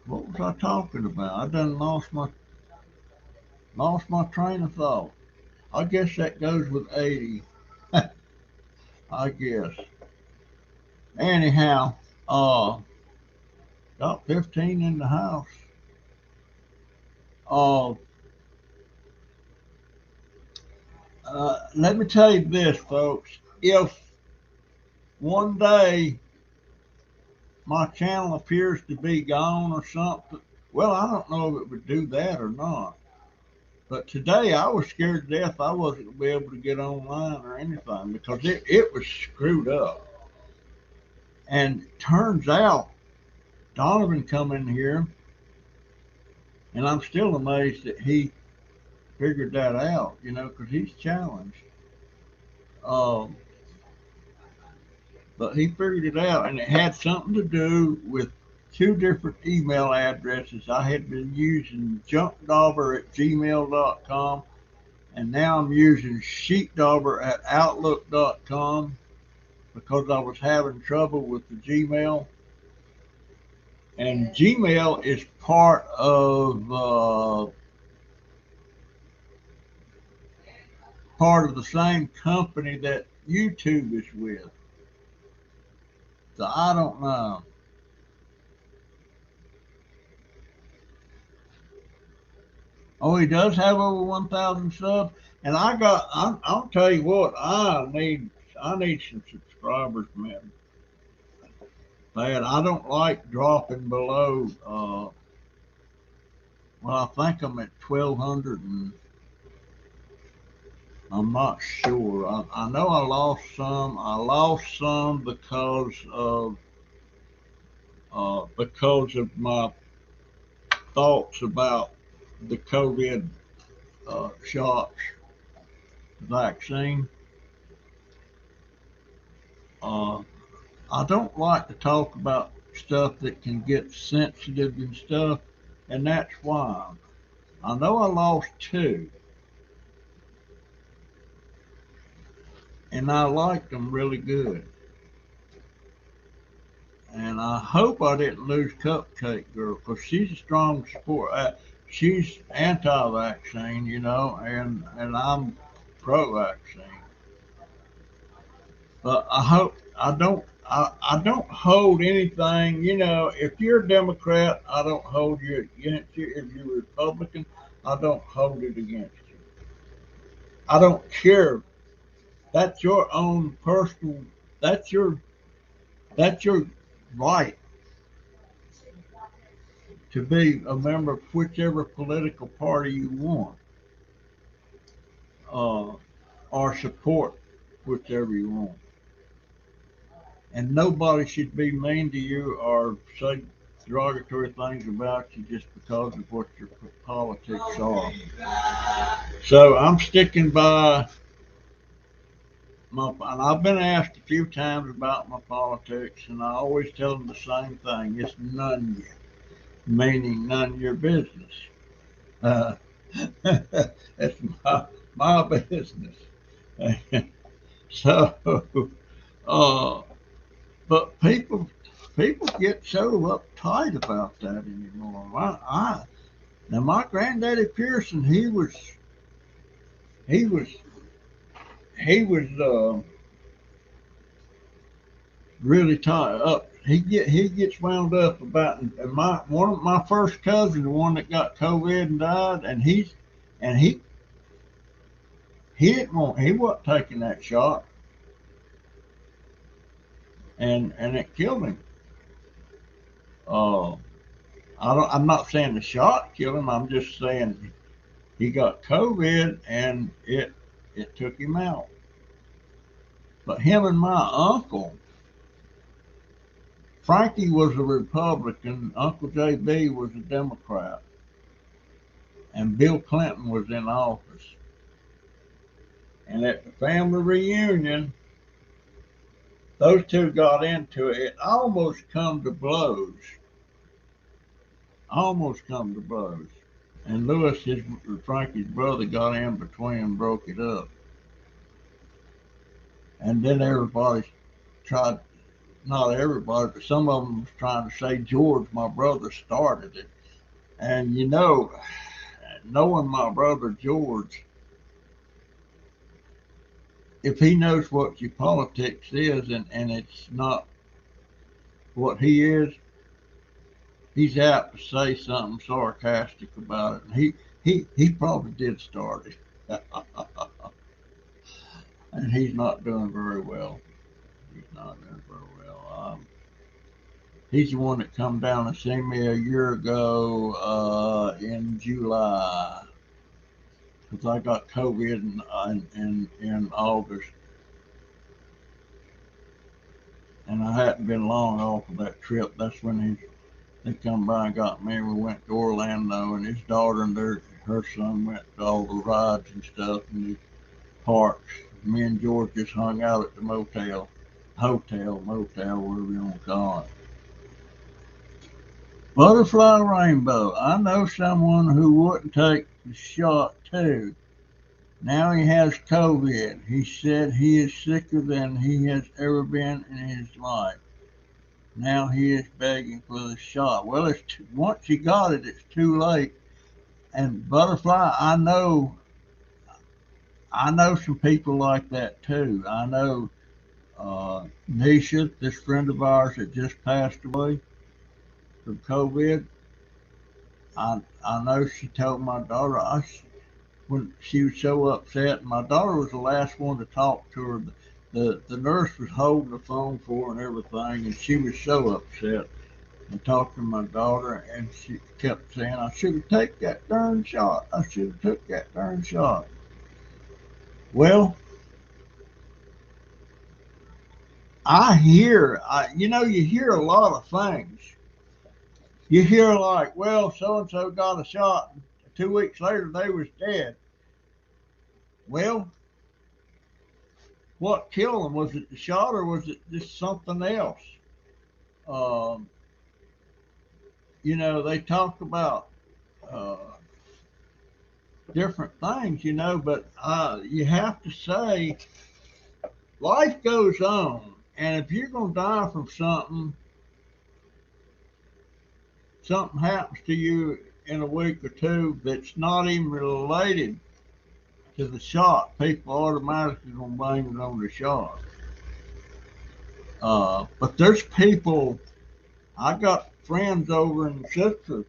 what was I talking about? I done lost my train of thought. I guess that goes with 80. I guess. Anyhow, uh, got 15 in the house. Uh, Let me tell you this, folks. If one day my channel appears to be gone or something, well, I don't know if it would do that or not. But today I was scared to death I wasn't going to be able to get online or anything because it was screwed up. And turns out Donovan come in here, and I'm still amazed that he figured that out, you know, because he's challenged. Um, but he figured it out, and it had something to do with two different email addresses. I had been using junkdauber@gmail.com, and now I'm using sheepdauber@outlook.com because I was having trouble with the Gmail. And Gmail is part of the same company that YouTube is with. So I don't know. Oh, he does have over 1,000 subs, and I'll tell you what, I need some subscribers, man. Bad. I don't like dropping below. Well, I think I'm at 1,200, and I'm not sure. I know I lost some. I lost some because of my thoughts about the COVID shots, vaccine. Uh, I don't like to talk about stuff that can get sensitive and stuff, and that's why. I know I lost two, and I liked them really good. And I hope I didn't lose Cupcake Girl because she's a strong support. She's anti-vaccine, you know, and I'm pro-vaccine. But I don't hold anything. You know, if you're a Democrat, I don't hold you against you. If you're Republican, I don't hold it against you. I don't care. That's your own personal. That's your that's your right to be a member of whichever political party you want, uh, or support whichever you want. And nobody should be mean to you or say derogatory things about you just because of what your politics are. So I'm sticking by and I've been asked a few times about my politics, and I always tell them the same thing: it's none yet, meaning none of your business. Uh, it's my business. So, uh, but people get so uptight about that anymore. Now my granddaddy Pearson, he was he was really tied up. He gets wound up about, and my one of my first cousin, the one that got COVID and died, and he didn't want he wasn't taking that shot, and it killed him. Uh, I'm not saying the shot killed him. I'm just saying he got COVID and it took him out. But him and my uncle, Frankie was a Republican, Uncle JB was a Democrat, and Bill Clinton was in office. And at the family reunion, those two got into it. It almost come to blows. Almost come to blows. And Lewis, Frankie's brother, got in between and broke it up. And then everybody tried, not everybody, but some of them was trying to say George, my brother, started it. And you know, knowing my brother George, if he knows what your politics is and it's not what he is, he's apt to say something sarcastic about it. And he probably did start it. And he's not doing very well. He's not doing very well. He's the one that come down and see me a year ago in July because I got COVID in August, and I hadn't been long off of that trip. That's when They come by and got me. We went to Orlando, and his daughter and her son went to all the rides and stuff in the parks. Me and George just hung out at the motel, whatever you want to call it. Butterfly Rainbow. I know someone who wouldn't take the shot too. Now he has COVID. He said he is sicker than he has ever been in his life. Now he is begging for the shot. Well, once he got it, it's too late. And Butterfly, I know some people like that too. I know Nisha, this friend of ours that just passed away from COVID. I know she told my daughter when she was so upset. My daughter was the last one to talk to her. The nurse was holding the phone for her and everything, and she was so upset. And talked to my daughter, and she kept saying, "I should have taken that darn shot. I should have took that darn shot." Well, you hear a lot of things. You hear like, well, so and so got a shot, and 2 weeks later they was dead. Well, what killed them? Was it the shot or was it just something else? Um, they talk about uh, different things, but you have to say life goes on. And if you're going to die from something happens to you in a week or two that's not even related to the shot, people automatically going to blame it on the shot. But there's people, I got friends over in Citrus,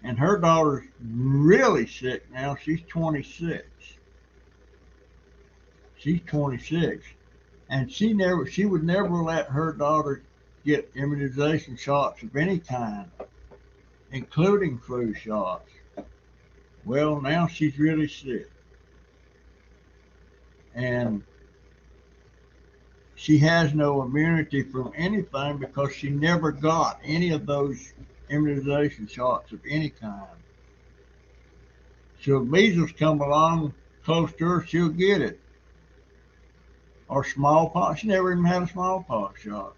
and her daughter's really sick now. She's 26. She's 26. And she would never let her daughter get immunization shots of any kind, including flu shots. Well, now she's really sick. And she has no immunity from anything because she never got any of those immunization shots of any kind. So if measles come along close to her, she'll get it. Or smallpox. She never even had a smallpox shot.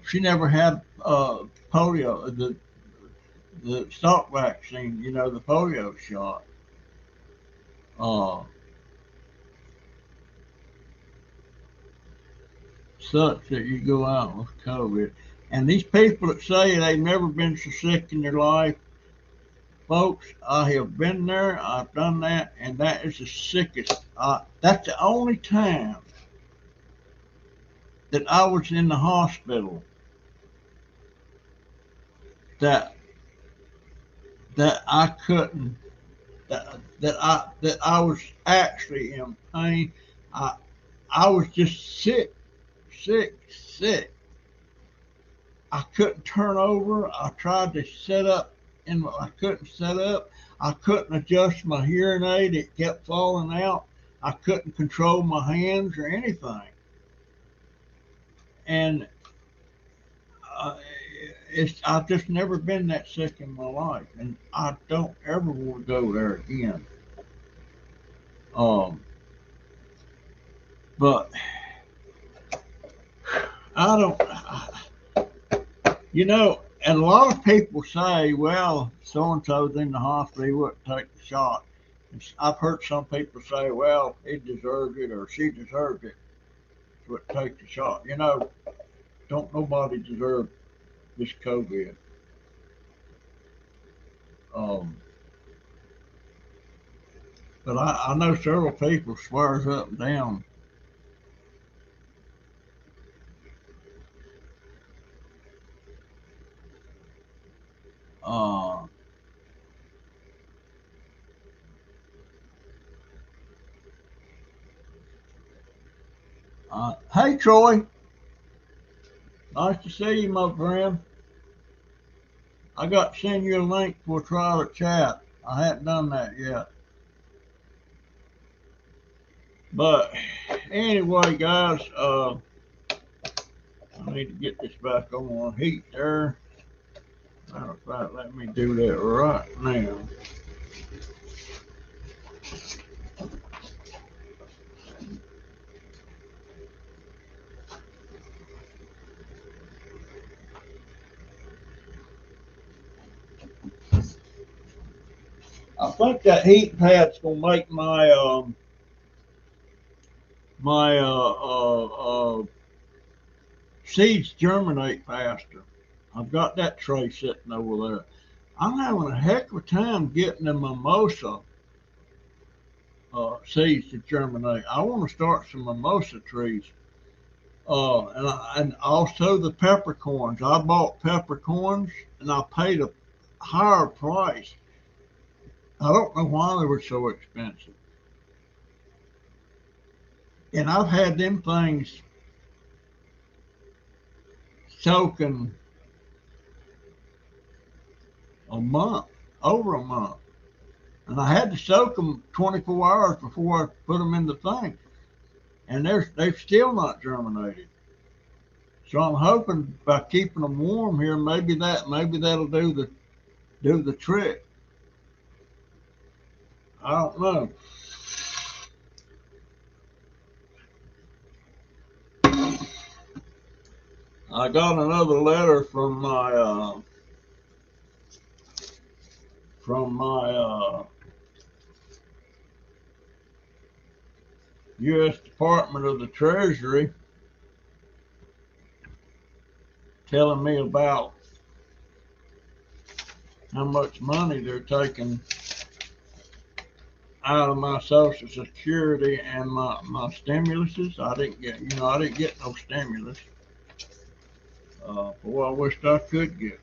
She never had polio, the stock vaccine, the polio shot. Uh, Such that you go out with COVID. And these people that say they've never been so sick in their life, folks, I have been there, I've done that, and that is the sickest. That's the only time that I was in the hospital that that I couldn't that I was actually in pain. I I was just sick, sick, sick. I couldn't turn over. I tried to set up, and I couldn't set up. I couldn't adjust my hearing aid. It kept falling out. I couldn't control my hands or anything. And uh, I've just never been that sick in my life, and I don't ever want to go there again. Um, but I don't, and a lot of people say, well, so and so's in the hospital, he wouldn't take the shot. And I've heard some people say, well, he deserved it or she deserved it to take the shot. Don't nobody deserve this COVID. Um, but I know several people swears up and down. Uh, Hey, Troy, nice to see you, my friend. I got to send you a link for a trial at chat. I hadn't done that yet. But anyway, guys, I need to get this back on heat there. Matter of fact, let me do that right now. I think that heat pad's gonna make my seeds germinate faster. I've got that tray sitting over there. I'm having a heck of a time getting the mimosa seeds to germinate. I want to start some mimosa trees. And also the peppercorns. I bought peppercorns and I paid a higher price. I don't know why they were so expensive. And I've had them things soaking a month, over a month. And I had to soak them 24 hours before I put them in the thing. And they've still not germinated. So I'm hoping by keeping them warm here, maybe that'll do the trick. I don't know. I got another letter from my U.S. Department of the Treasury telling me about how much money they're taking out of my Social Security and my stimuluses. I didn't get no stimulus. Boy, I wished I could get.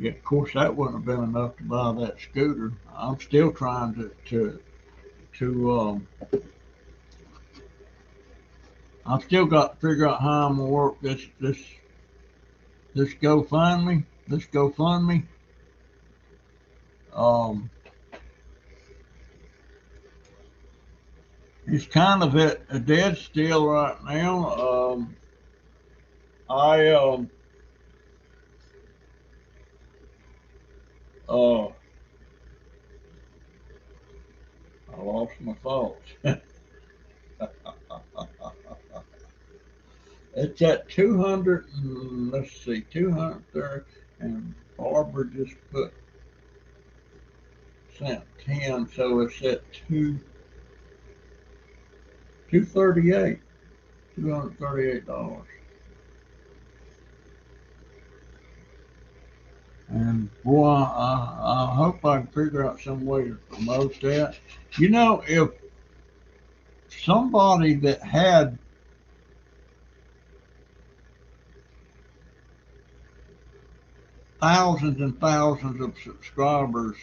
Yeah, of course, that wouldn't have been enough to buy that scooter. I'm still trying to I've still got to figure out how I'm gonna work this GoFundMe. This GoFundMe. Um, it's kind of at a dead still right now. I uh, I lost my thoughts. It's at 200. Let's see, 230, and Barbara just sent 10, so it's at 238. $238. And boy, I hope I can figure out some way to promote that. You know, if somebody that had thousands and thousands of subscribers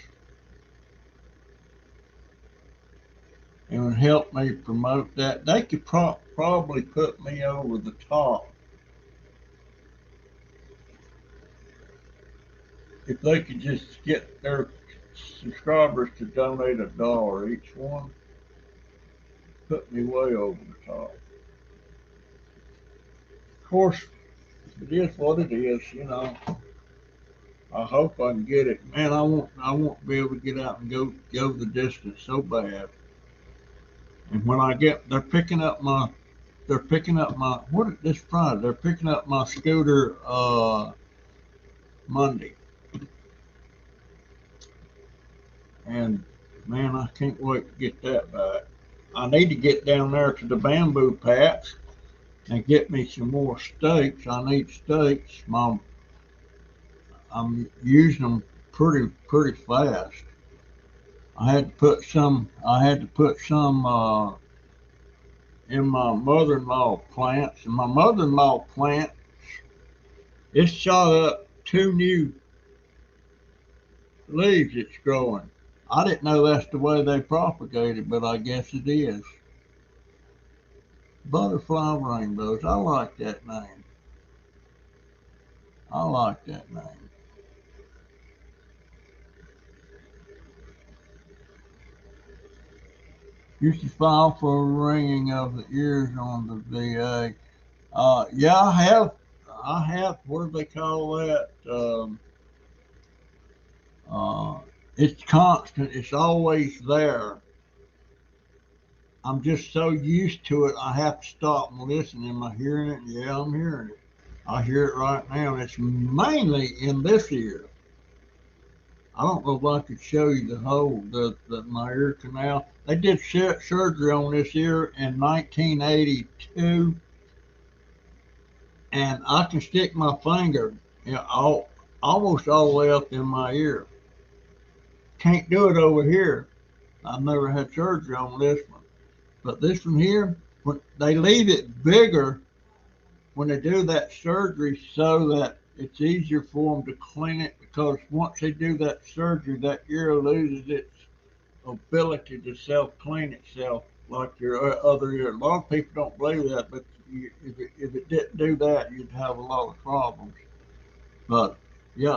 and would help me promote that, they could probably put me over the top if they could just get their subscribers to donate $1 each one. Put me way over the top. Of course, it is what it is, you know. I hope I can get it. Man, I want to be able to get out and go the distance so bad. And when I get, they're picking up my what this Friday. They're picking up my scooter Monday, and man, I can't wait to get that back. I need to get down there to the bamboo patch and get me some more steaks. I need steaks. I'm using them pretty fast. I had to put some. I had to put some in my mother-in-law plants, and my mother-in-law plant it's shot up 2 new leaves. It's growing. I didn't know that's the way they propagate it, but I guess it is. Butterfly rainbows. I like that name. I like that name. Used to file for ringing of the ears on the VA. Yeah, I have, what do they call that? Uh, it's constant. It's always there. I'm just so used to it. I have to stop and listen. Am I hearing it? Yeah, I'm hearing it. I hear it right now, and it's mainly in this ear. I don't know if I could show you the hole, the my ear canal. They did surgery on this ear in 1982, and I can stick my finger, almost all the way up in my ear. Can't do it over here. I've never had surgery on this one, but this one here, when they leave it bigger when they do that surgery, so that it's easier for them to clean it. Because once they do that surgery, that ear loses its ability to self clean itself like your other ear. A lot of people don't believe that, but if it didn't do that, you'd have a lot of problems. But yeah,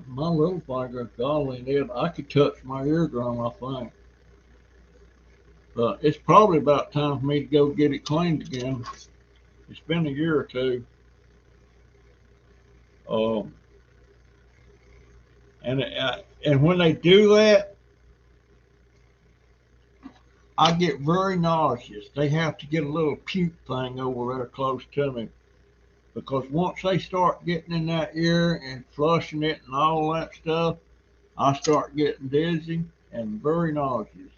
my little finger, golly, I could touch my eardrum, I think. But it's probably about time for me to go get it cleaned again. It's been a year or two. Um, and when they do that, I get very nauseous. They have to get a little puke thing over there close to me, because once they start getting in that ear and flushing it and all that stuff, I start getting dizzy and very nauseous.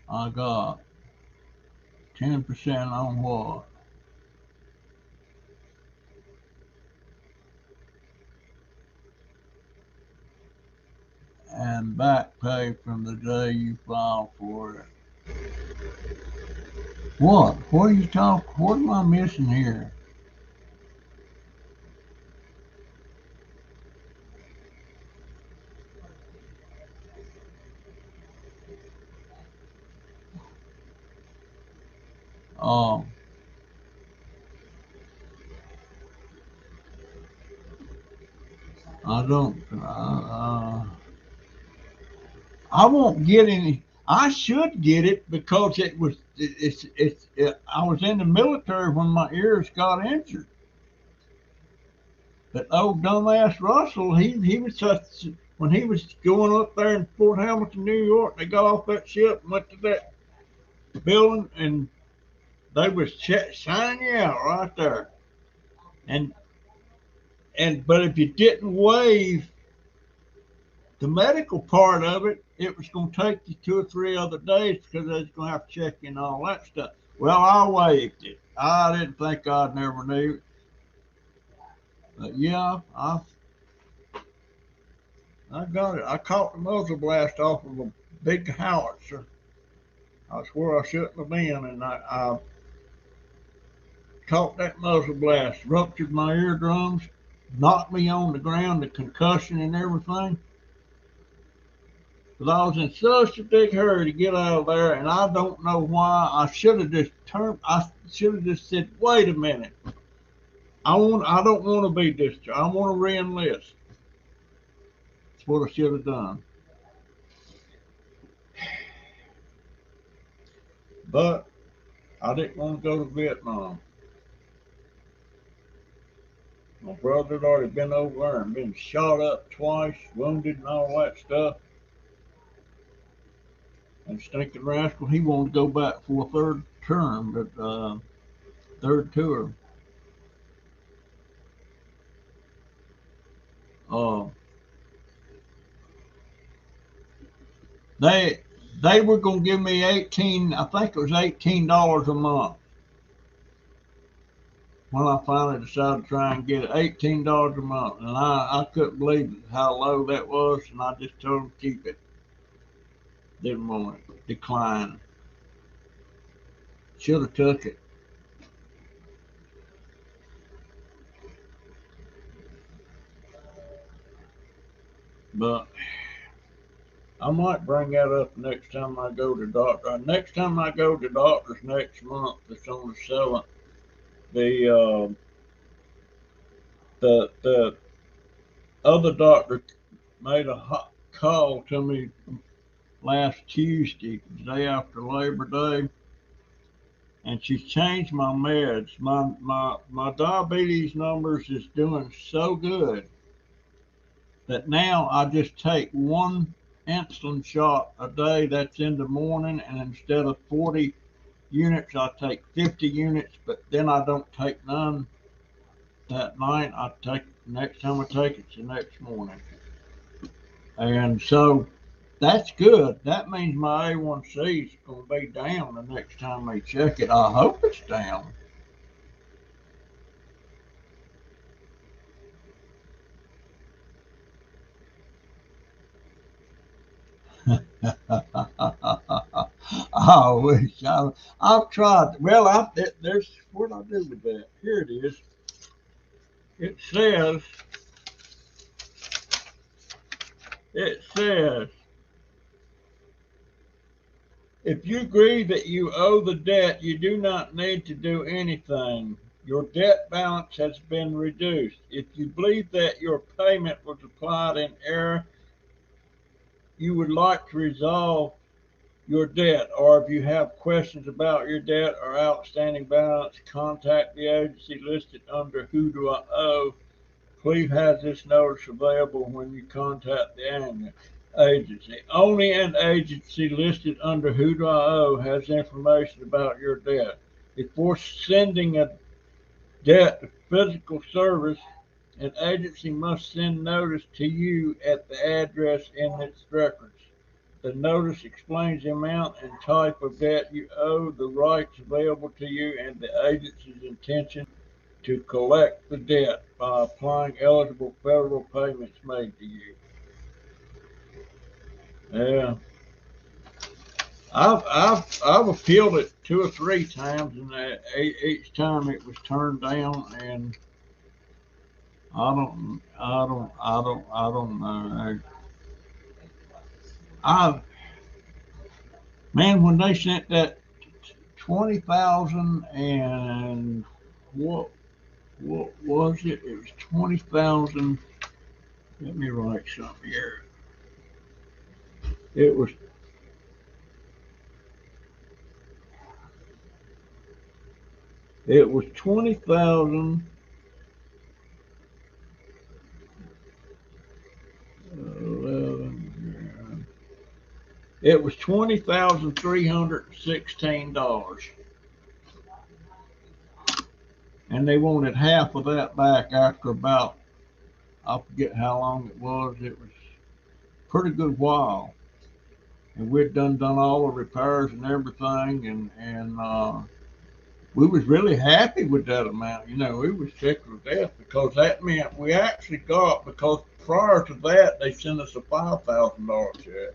I got 10% on what? And back pay from the day you file for it. What? What are you talking? What am I missing here? Um, I don't. I won't get any. I should get it because it was. I was in the military when my ears got injured. But old dumbass Russell, he was such. When he was going up there in Fort Hamilton, New York, they got off that ship and went to that building, and they was signing you out right there. And but if you didn't waive the medical part of it, it was going to take you 2 or 3 other days because they was going to have to check you and all that stuff. Well, I waived it. I didn't think I'd never knew. But yeah, I got it. I caught the muzzle blast off of a big howitzer. I swear I shouldn't have been, and I caught that muzzle blast, ruptured my eardrums, knocked me on the ground, the concussion and everything. But I was in such a big hurry to get out of there, and I don't know why. I should have just turned. I should have just said, "Wait a minute. I don't want to be discharged. I want to reenlist." That's what I should have done. But I didn't want to go to Vietnam. My brother had already been over there and been shot up twice, wounded, and all that stuff. And stinking rascal, he wanted to go back for a third term, but third tour. Uh, they they were gonna give me 18. I think it was $18 a month when I finally decided to try and get it. $18 a month, and I couldn't believe how low that was, and I just told them to keep it. Didn't want it. Decline. Should have took it, but I might bring that up next time I go to doctor. Next time I go to doctor's next month, it's on the 7th. The the other doctor made a call to me last Tuesday, the day after Labor Day, and she's changed my meds. My diabetes numbers is doing so good that now I just take one insulin shot a day. That's in the morning, and instead of 40 units, I take 50 units. But then I don't take none that night. I take next time I take it's the next morning, and so that's good. That means my A1C is going to be down the next time they check it. I hope it's down. I wish I've tried. Well, there's what I do with that. Here it is. It says it says if you agree that you owe the debt, you do not need to do anything. Your debt balance has been reduced. If you believe that your payment was applied in error, you would like to resolve your debt, or if you have questions about your debt or outstanding balance, contact the agency listed under Who Do I Owe. Please have this notice available when you contact the agency. Only an agency listed under Who Do I Owe has information about your debt. Before sending a debt to physical service, an agency must send notice to you at the address in its records. The notice explains the amount and type of debt you owe, the rights available to you, and the agency's intention to collect the debt by applying eligible federal payments made to you. Yeah, I've appealed it 2 or 3 times, and each time it was turned down. And I don't know. I man, when they sent that 20,000 and what was it? It was 20,000. Let me write something here. It was it was 20,000. It was $20,316, and they wanted half of that back after about I forget how long it was. It was a pretty good while, and we'd done all the repairs and everything, and we was really happy with that amount. You know, we was tickled to death because that meant we actually got, because prior to that they sent us a $5,000 check.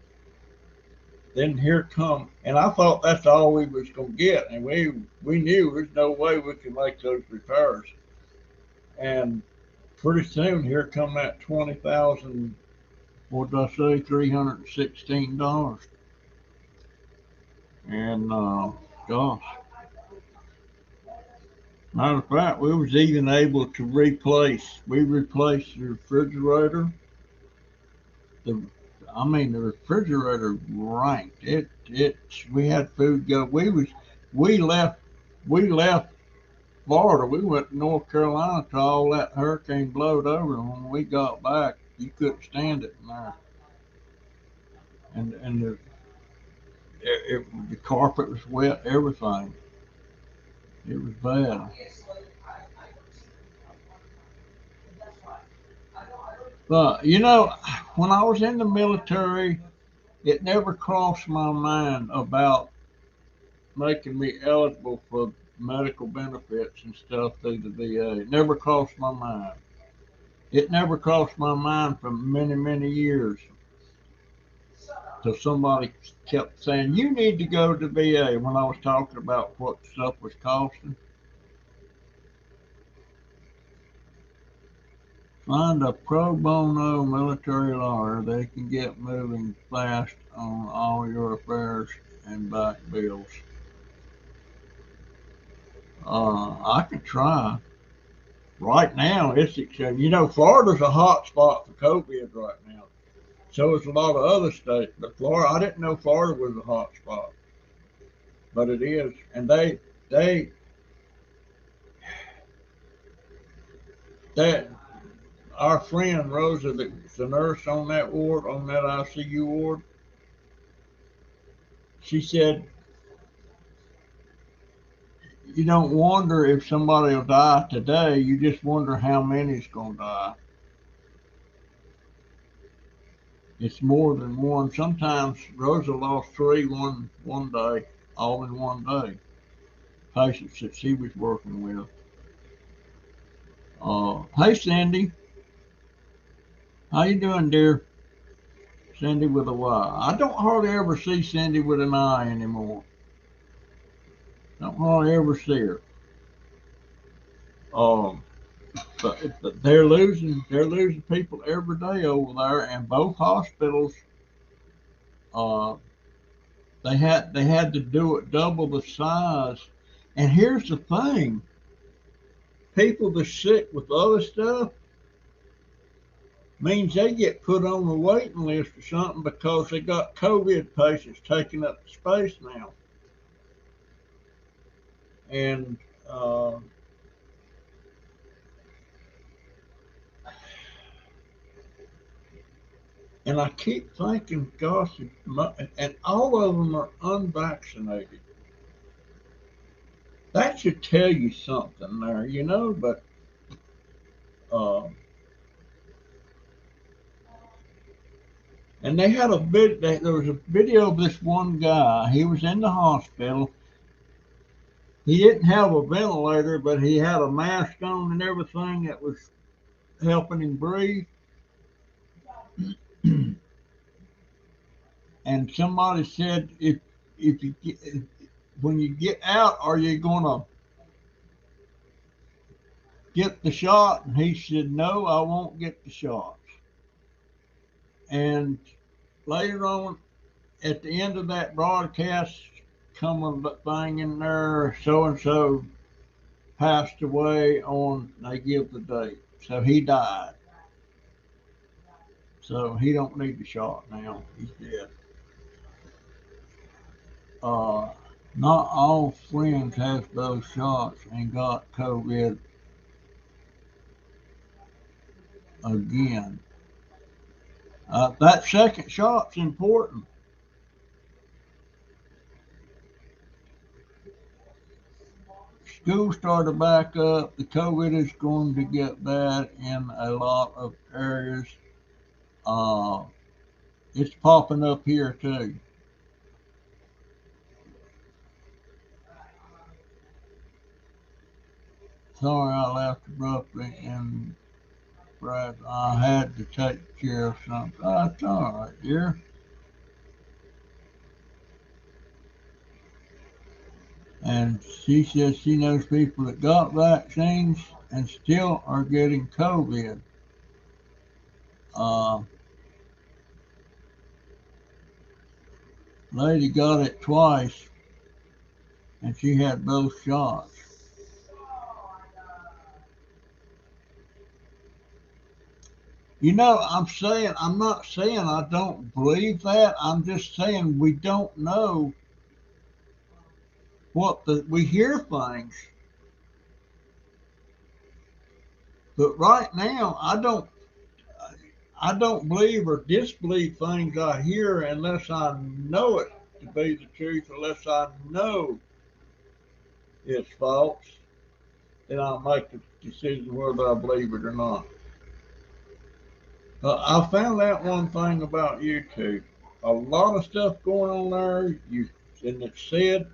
Then here come, and I thought that's all we was gonna get, and we knew there's no way we could make those repairs. And pretty soon here come that 20,000. What did I say? $316. And gosh, matter of fact, we was even able to we replaced the refrigerator. The the refrigerator ranked. We had food go. We left we left Florida. We went to North Carolina till all that hurricane blowed over. And when we got back, you couldn't stand it in there. And the carpet was wet. Everything. It was bad. But you know, when I was in the military, it never crossed my mind about making me eligible for medical benefits and stuff through the VA. It never crossed my mind. It never crossed my mind for many, many years. So somebody kept saying, you need to go to VA when I was talking about what stuff was costing. Find a pro bono military lawyer. They can get moving fast on all your affairs and back bills. I could try. Right now, it's exciting. You know, Florida's a hot spot for COVID right now. So is a lot of other states. But Florida, I didn't know Florida was a hot spot, but it is. And they that our friend Rosa, that's the nurse on that ward, on that ICU ward, she said, you don't wonder if somebody will die today. You just wonder how many's going to die. It's more than one. Sometimes Rosa lost three one day, all in one day. Patients that she was working with. Hey Sandy, how you doing, dear? Sandy with a Y. I don't hardly ever see Sandy with an I anymore. Don't hardly ever see her. Um, but they're losing people every day over there, and both hospitals, uh, they had to do it double the size. And here's the thing: people that's sick with other stuff means they get put on the waiting list or something because they got COVID patients taking up the space now. And uh, and I keep thinking, gosh, and all of them are unvaccinated. That should tell you something there, you know. But uh, and they had a bit. There was a video of this one guy. He was in the hospital. He didn't have a ventilator, but he had a mask on and everything that was helping him breathe. And somebody said, if you get, when you get out, are you gonna get the shot? And he said, no, I won't get the shots. And later on, at the end of that broadcast, come a thing in there, so and so passed away on. They give the date, so he died. So he don't need the shot now. He's dead. Uh, Not all friends has those shots and got COVID again. That second shot's important. School started back up. The COVID is going to get bad in a lot of areas. Uh, it's popping up here too. Sorry I left abruptly and Brad, I had to take care of something. That's all right, dear. And she says she knows people that got vaccines and still are getting COVID. Uh, Lady got it twice and she had both shots. You know, I'm not saying I don't believe that. I'm just saying we don't know we hear things. But right now, I don't believe or disbelieve things I hear unless I know it to be the truth, unless I know it's false. Then I'll make the decision whether I believe it or not. I found out one thing about YouTube. A lot of stuff going on there. And it said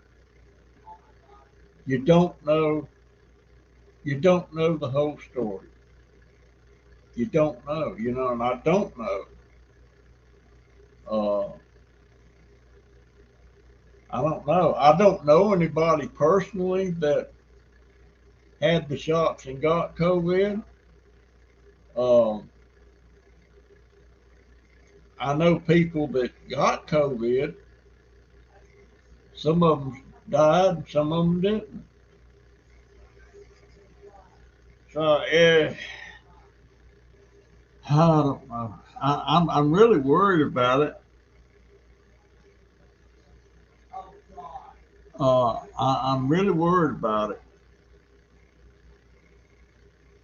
you don't know. You don't know the whole story. You don't know. And I don't know. Uh, I don't know. I don't know anybody personally that had the shots and got COVID. Um, I know people that got COVID. Some of them died, some of them didn't. So yeah, I don't know. I'm really worried about it. I'm really worried about it,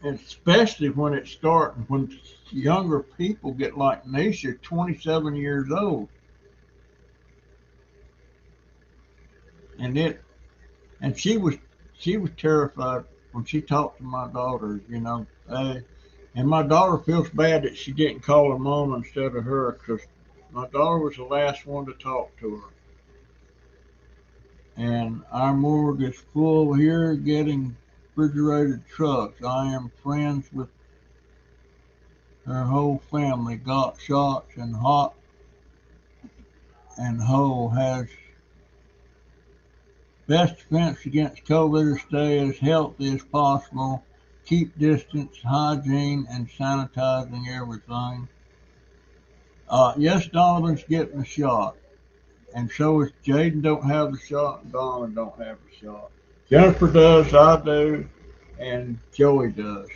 and especially when it's starting, when younger people get like Nisha, 27 years old, and it, and she was terrified when she talked to my daughter, you know. And my daughter feels bad that she didn't call her mom instead of her, because my daughter was the last one to talk to her. And our morgue is full here getting refrigerated trucks. I am friends with her whole family. Got shots and hot and whole. Has best defense against COVID is stay as healthy as possible. Keep distance, hygiene, and sanitizing everything. Yes, Donovan's getting the shot. And so is Jaden don't have the shot and Donovan don't have the shot. Jennifer does, I do, and Joey does.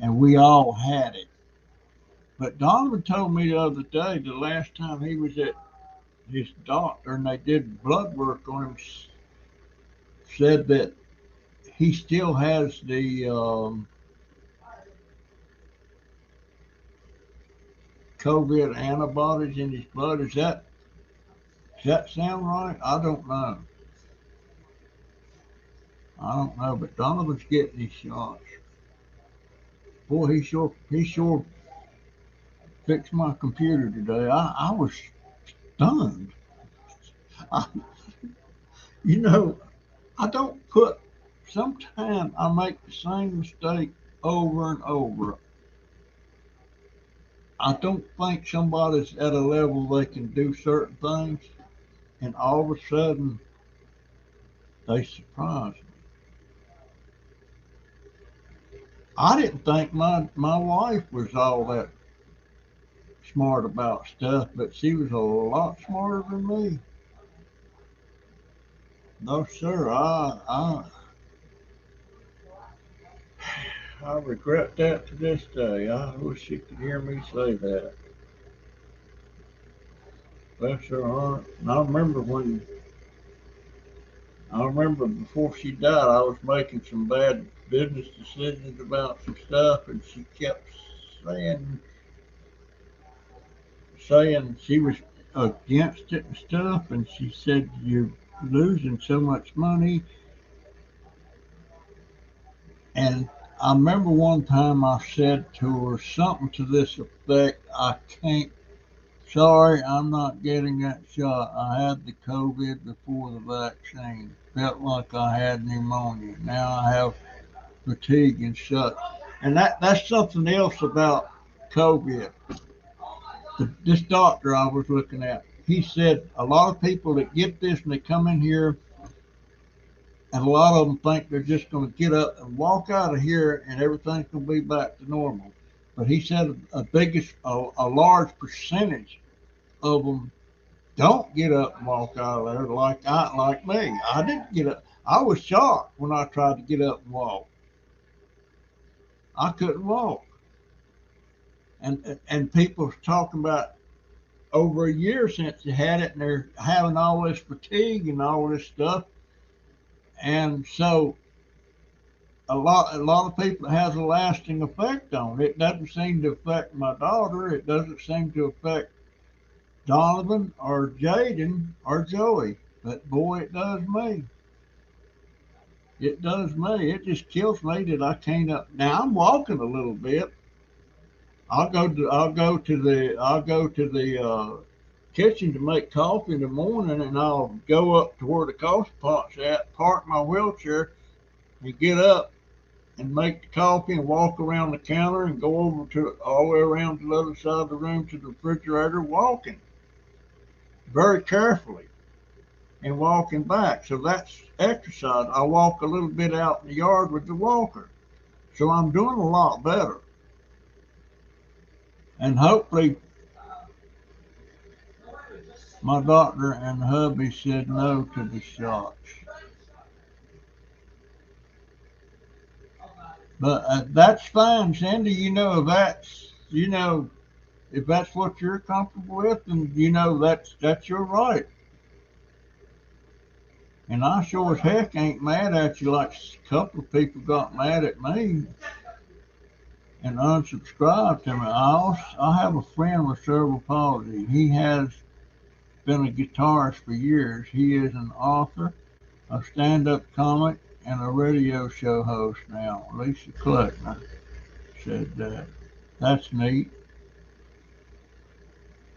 And we all had it. But Donovan told me the other day, the last time he was at his doctor and they did blood work on him, said that he still has the COVID antibodies in his blood. Does that sound right? I don't know. I don't know, but Donovan's getting his shots. Boy, he sure fixed my computer today. I was stunned. I, you know, I don't put. Sometimes I make the same mistake over and over. I don't think somebody's at a level they can do certain things, and all of a sudden they surprise me. I didn't think my wife was all that smart about stuff, but she was a lot smarter than me. No, sir. I regret that to this day. I wish she could hear me say that. Bless her heart. And I remember before she died, I was making some bad business decisions about some stuff, and she kept saying, saying she was against it and stuff, and she said, "You're losing so much money." And I remember one time I said to her something to this effect, "I can't, sorry, I'm not getting that shot. I had the COVID before the vaccine. Felt like I had pneumonia. Now I have fatigue and such." And that's something else about COVID. This doctor I was looking at, he said a lot of people that get this and they come in here, and a lot of them think they're just going to get up and walk out of here and everything's going to be back to normal. But he said a large percentage of them don't get up and walk out of there like me. I didn't get up. I was shocked when I tried to get up and walk. I couldn't walk. And people talking about over a year since they had it, and they're having all this fatigue and all this stuff. And so a lot of people it has a lasting effect on. It doesn't seem to affect my daughter. It doesn't seem to affect Donovan or Jaden or Joey. But boy, it does me. It does me. It just kills me that I can't up. Now I'm walking a little bit. I'll go to the kitchen to make coffee in the morning, and I'll go up to where the coffee pot's at, park my wheelchair, and get up and make the coffee and walk around the counter and go over to all the way around to the other side of the room to the refrigerator, walking very carefully and walking back. So that's exercise. I walk a little bit out in the yard with the walker. So I'm doing a lot better. And hopefully my doctor and hubby said no to the shots. But that's fine, Sandy. If that's what you're comfortable with, then that's your right. And I sure as heck ain't mad at you like a couple of people got mad at me and unsubscribed to me. I have a friend with cerebral palsy. He has been a guitarist for years. He is an author, a stand-up comic, and a radio show host now. Lisa Kleckner said that. That's neat.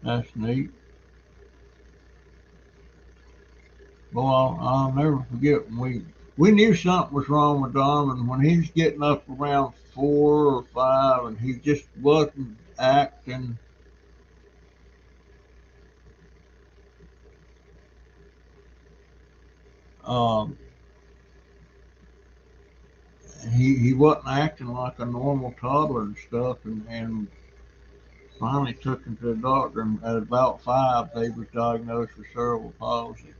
That's neat. Boy, I'll never forget when we knew something was wrong with Donovan when he was getting up around 4 or 5 and he just wasn't acting. Um, he wasn't acting like a normal toddler and stuff, and finally took him to the doctor. And at about 5, they was diagnosed with cerebral palsy.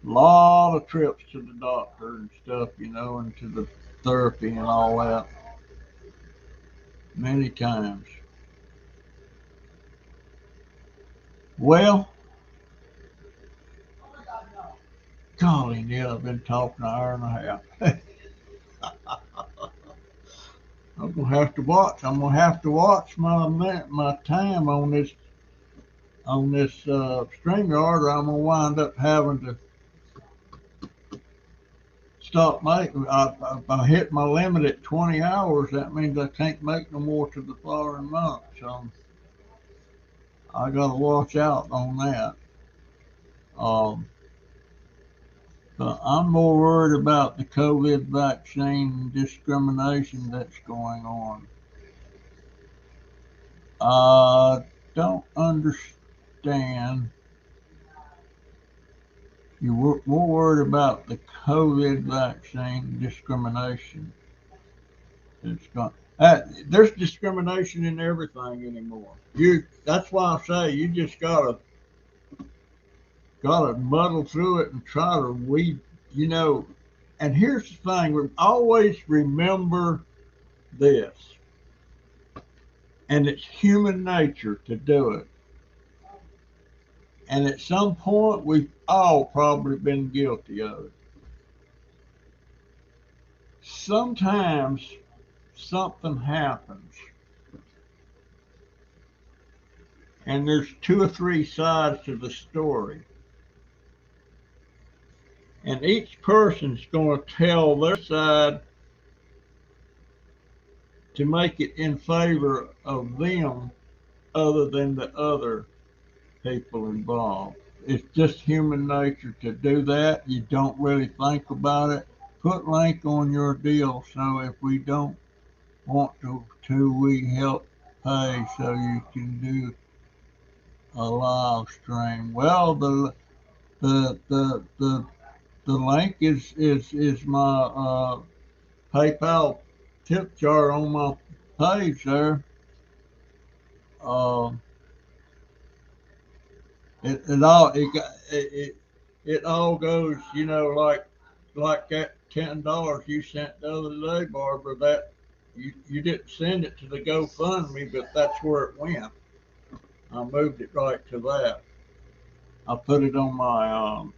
A lot of trips to the doctor and stuff, and to the therapy and all that. Many times. Well, golly, Neil, I've been talking an hour and a half. I'm gonna have to watch. I'm gonna have to watch my time on this StreamYard, or I'm gonna wind up having to stop making. If I hit my limit at 20 hours, that means I can't make no more to the following month. So I gotta watch out on that. Um, but I'm more worried about the COVID vaccine discrimination that's going on. I don't understand. You're more worried about the COVID vaccine discrimination. It's got there's discrimination in everything anymore. That's why I say you just gotta muddle through it and try to weed, you know. And here's the thing: always remember this, and it's human nature to do it. And at some point, we've all probably been guilty of it. Sometimes something happens, and there's 2 or 3 sides to the story. And each person's going to tell their side to make it in favor of them other than the other people involved. It's just human nature to do that. You don't really think about it. Put link on your deal so if we don't want to we help pay so you can do a live stream. Well, the link is my PayPal tip jar on my page there. Uh, it all goes, like that $10 you sent the other day, Barbara. That you didn't send it to the GoFundMe, but that's where it went. I moved it right to that. I put it on my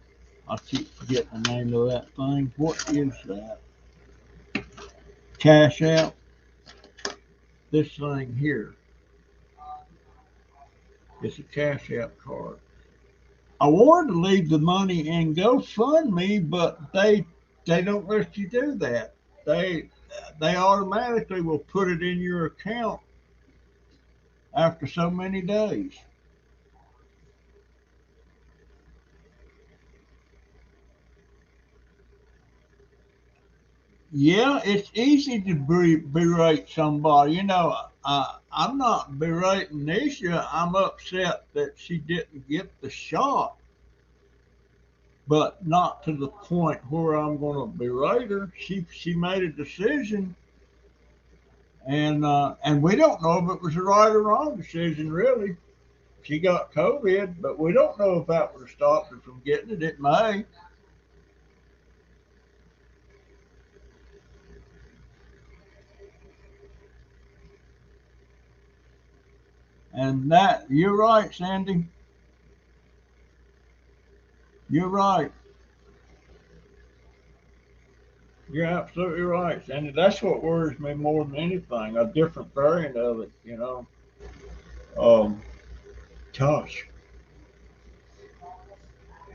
I keep forgetting the name of that thing. What is that? Cash App. This thing here. It's a Cash App card. I wanted to leave the money in GoFundMe, but they don't let you do that. They they automatically will put it in your account after so many days. Yeah, it's easy to berate somebody. I'm not berating Nisha. I'm upset that she didn't get the shot, but not to the point where I'm going to berate her. She made a decision, and we don't know if it was the right or wrong decision. Really, she got COVID, but we don't know if that would have stopped her from getting it. It may. And that you're right, Sandy. You're right. You're absolutely right. And that's what worries me more than anything, a different variant of it, you know. Um, Gosh.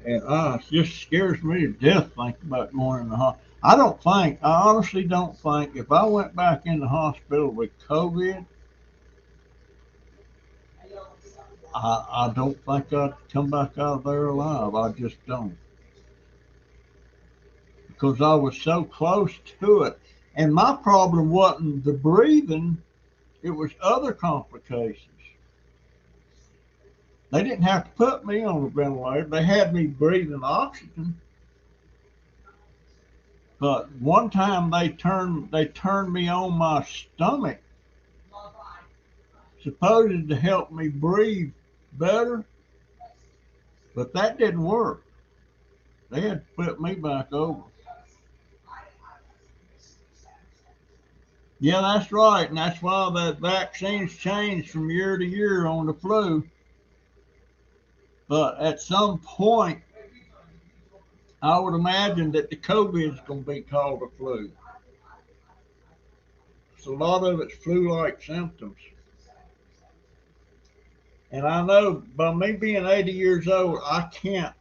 And it just scares me to death thinking about going in the hospital. I honestly don't think if I went back in the hospital with COVID, I don't think I'd come back out of there alive. I just don't. Because I was so close to it. And my problem wasn't the breathing, it was other complications. They didn't have to put me on a ventilator. They had me breathing oxygen. But one time they turned me on my stomach, supposed to help me breathe better, but that didn't work. They had to put me back over. Yeah, that's right, and that's why that vaccines changed from year to year on the flu. But at some point, I would imagine that the COVID is going to be called a flu. So a lot of it's flu-like symptoms. And I know by me being 80 years old, I can't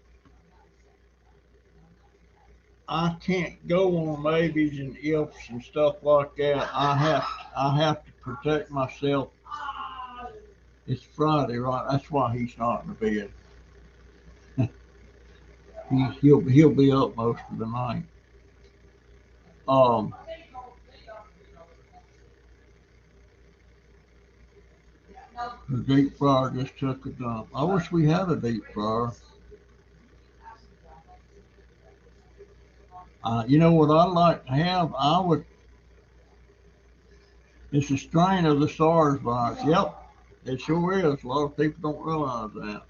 go on maybes and ifs and stuff like that. I have to protect myself. It's Friday, right? That's why he's not in the bed. He'll be up most of the night. Um, the deep fryer just took a dump. I wish we had a deep fryer. You know what I'd like to have? I would. It's a strain of the SARS virus. Yep, it sure is. A lot of people don't realize that.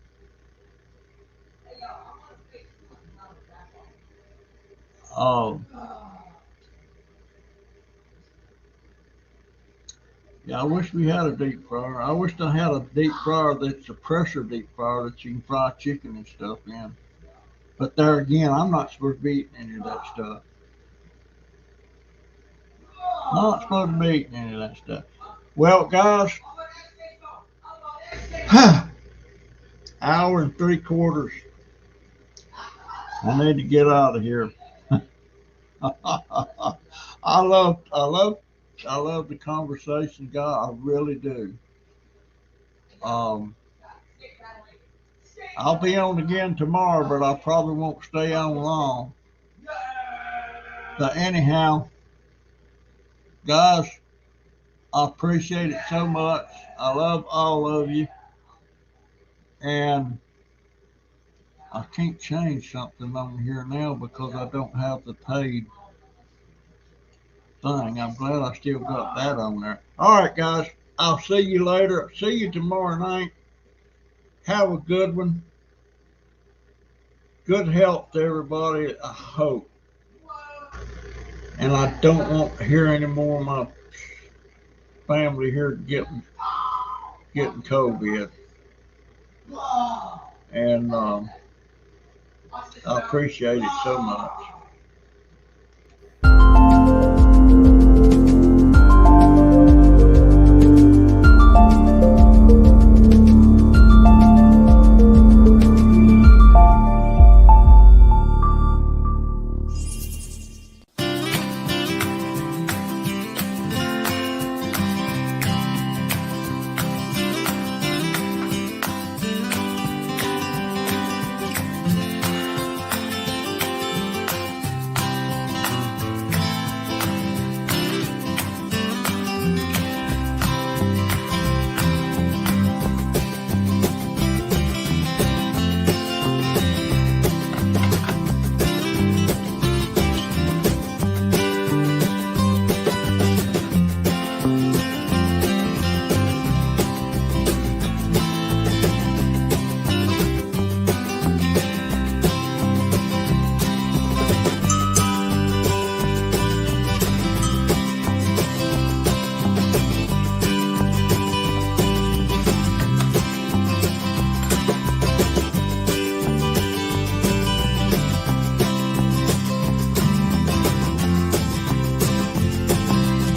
Um, yeah, I wish we had a deep fryer. I wish I had a deep fryer that's a pressure deep fryer that you can fry chicken and stuff in. But there again, I'm not supposed to be eating any of that stuff. Not supposed to be eating any of that stuff. Well, guys, hour and 3/4. I need to get out of here. I love, I love, I love the conversation, God. I really do. Um, I'll be on again tomorrow, but I probably won't stay on long. But anyhow, guys, I appreciate it so much. I love all of you, and I can't change something on here now because I don't have the paid thing. I'm glad I still got that on there. All right, guys, I'll see you later. See you tomorrow night. Have a good one. Good health to everybody, I hope. And I don't want to hear any more of my family here getting COVID. And I appreciate it so much.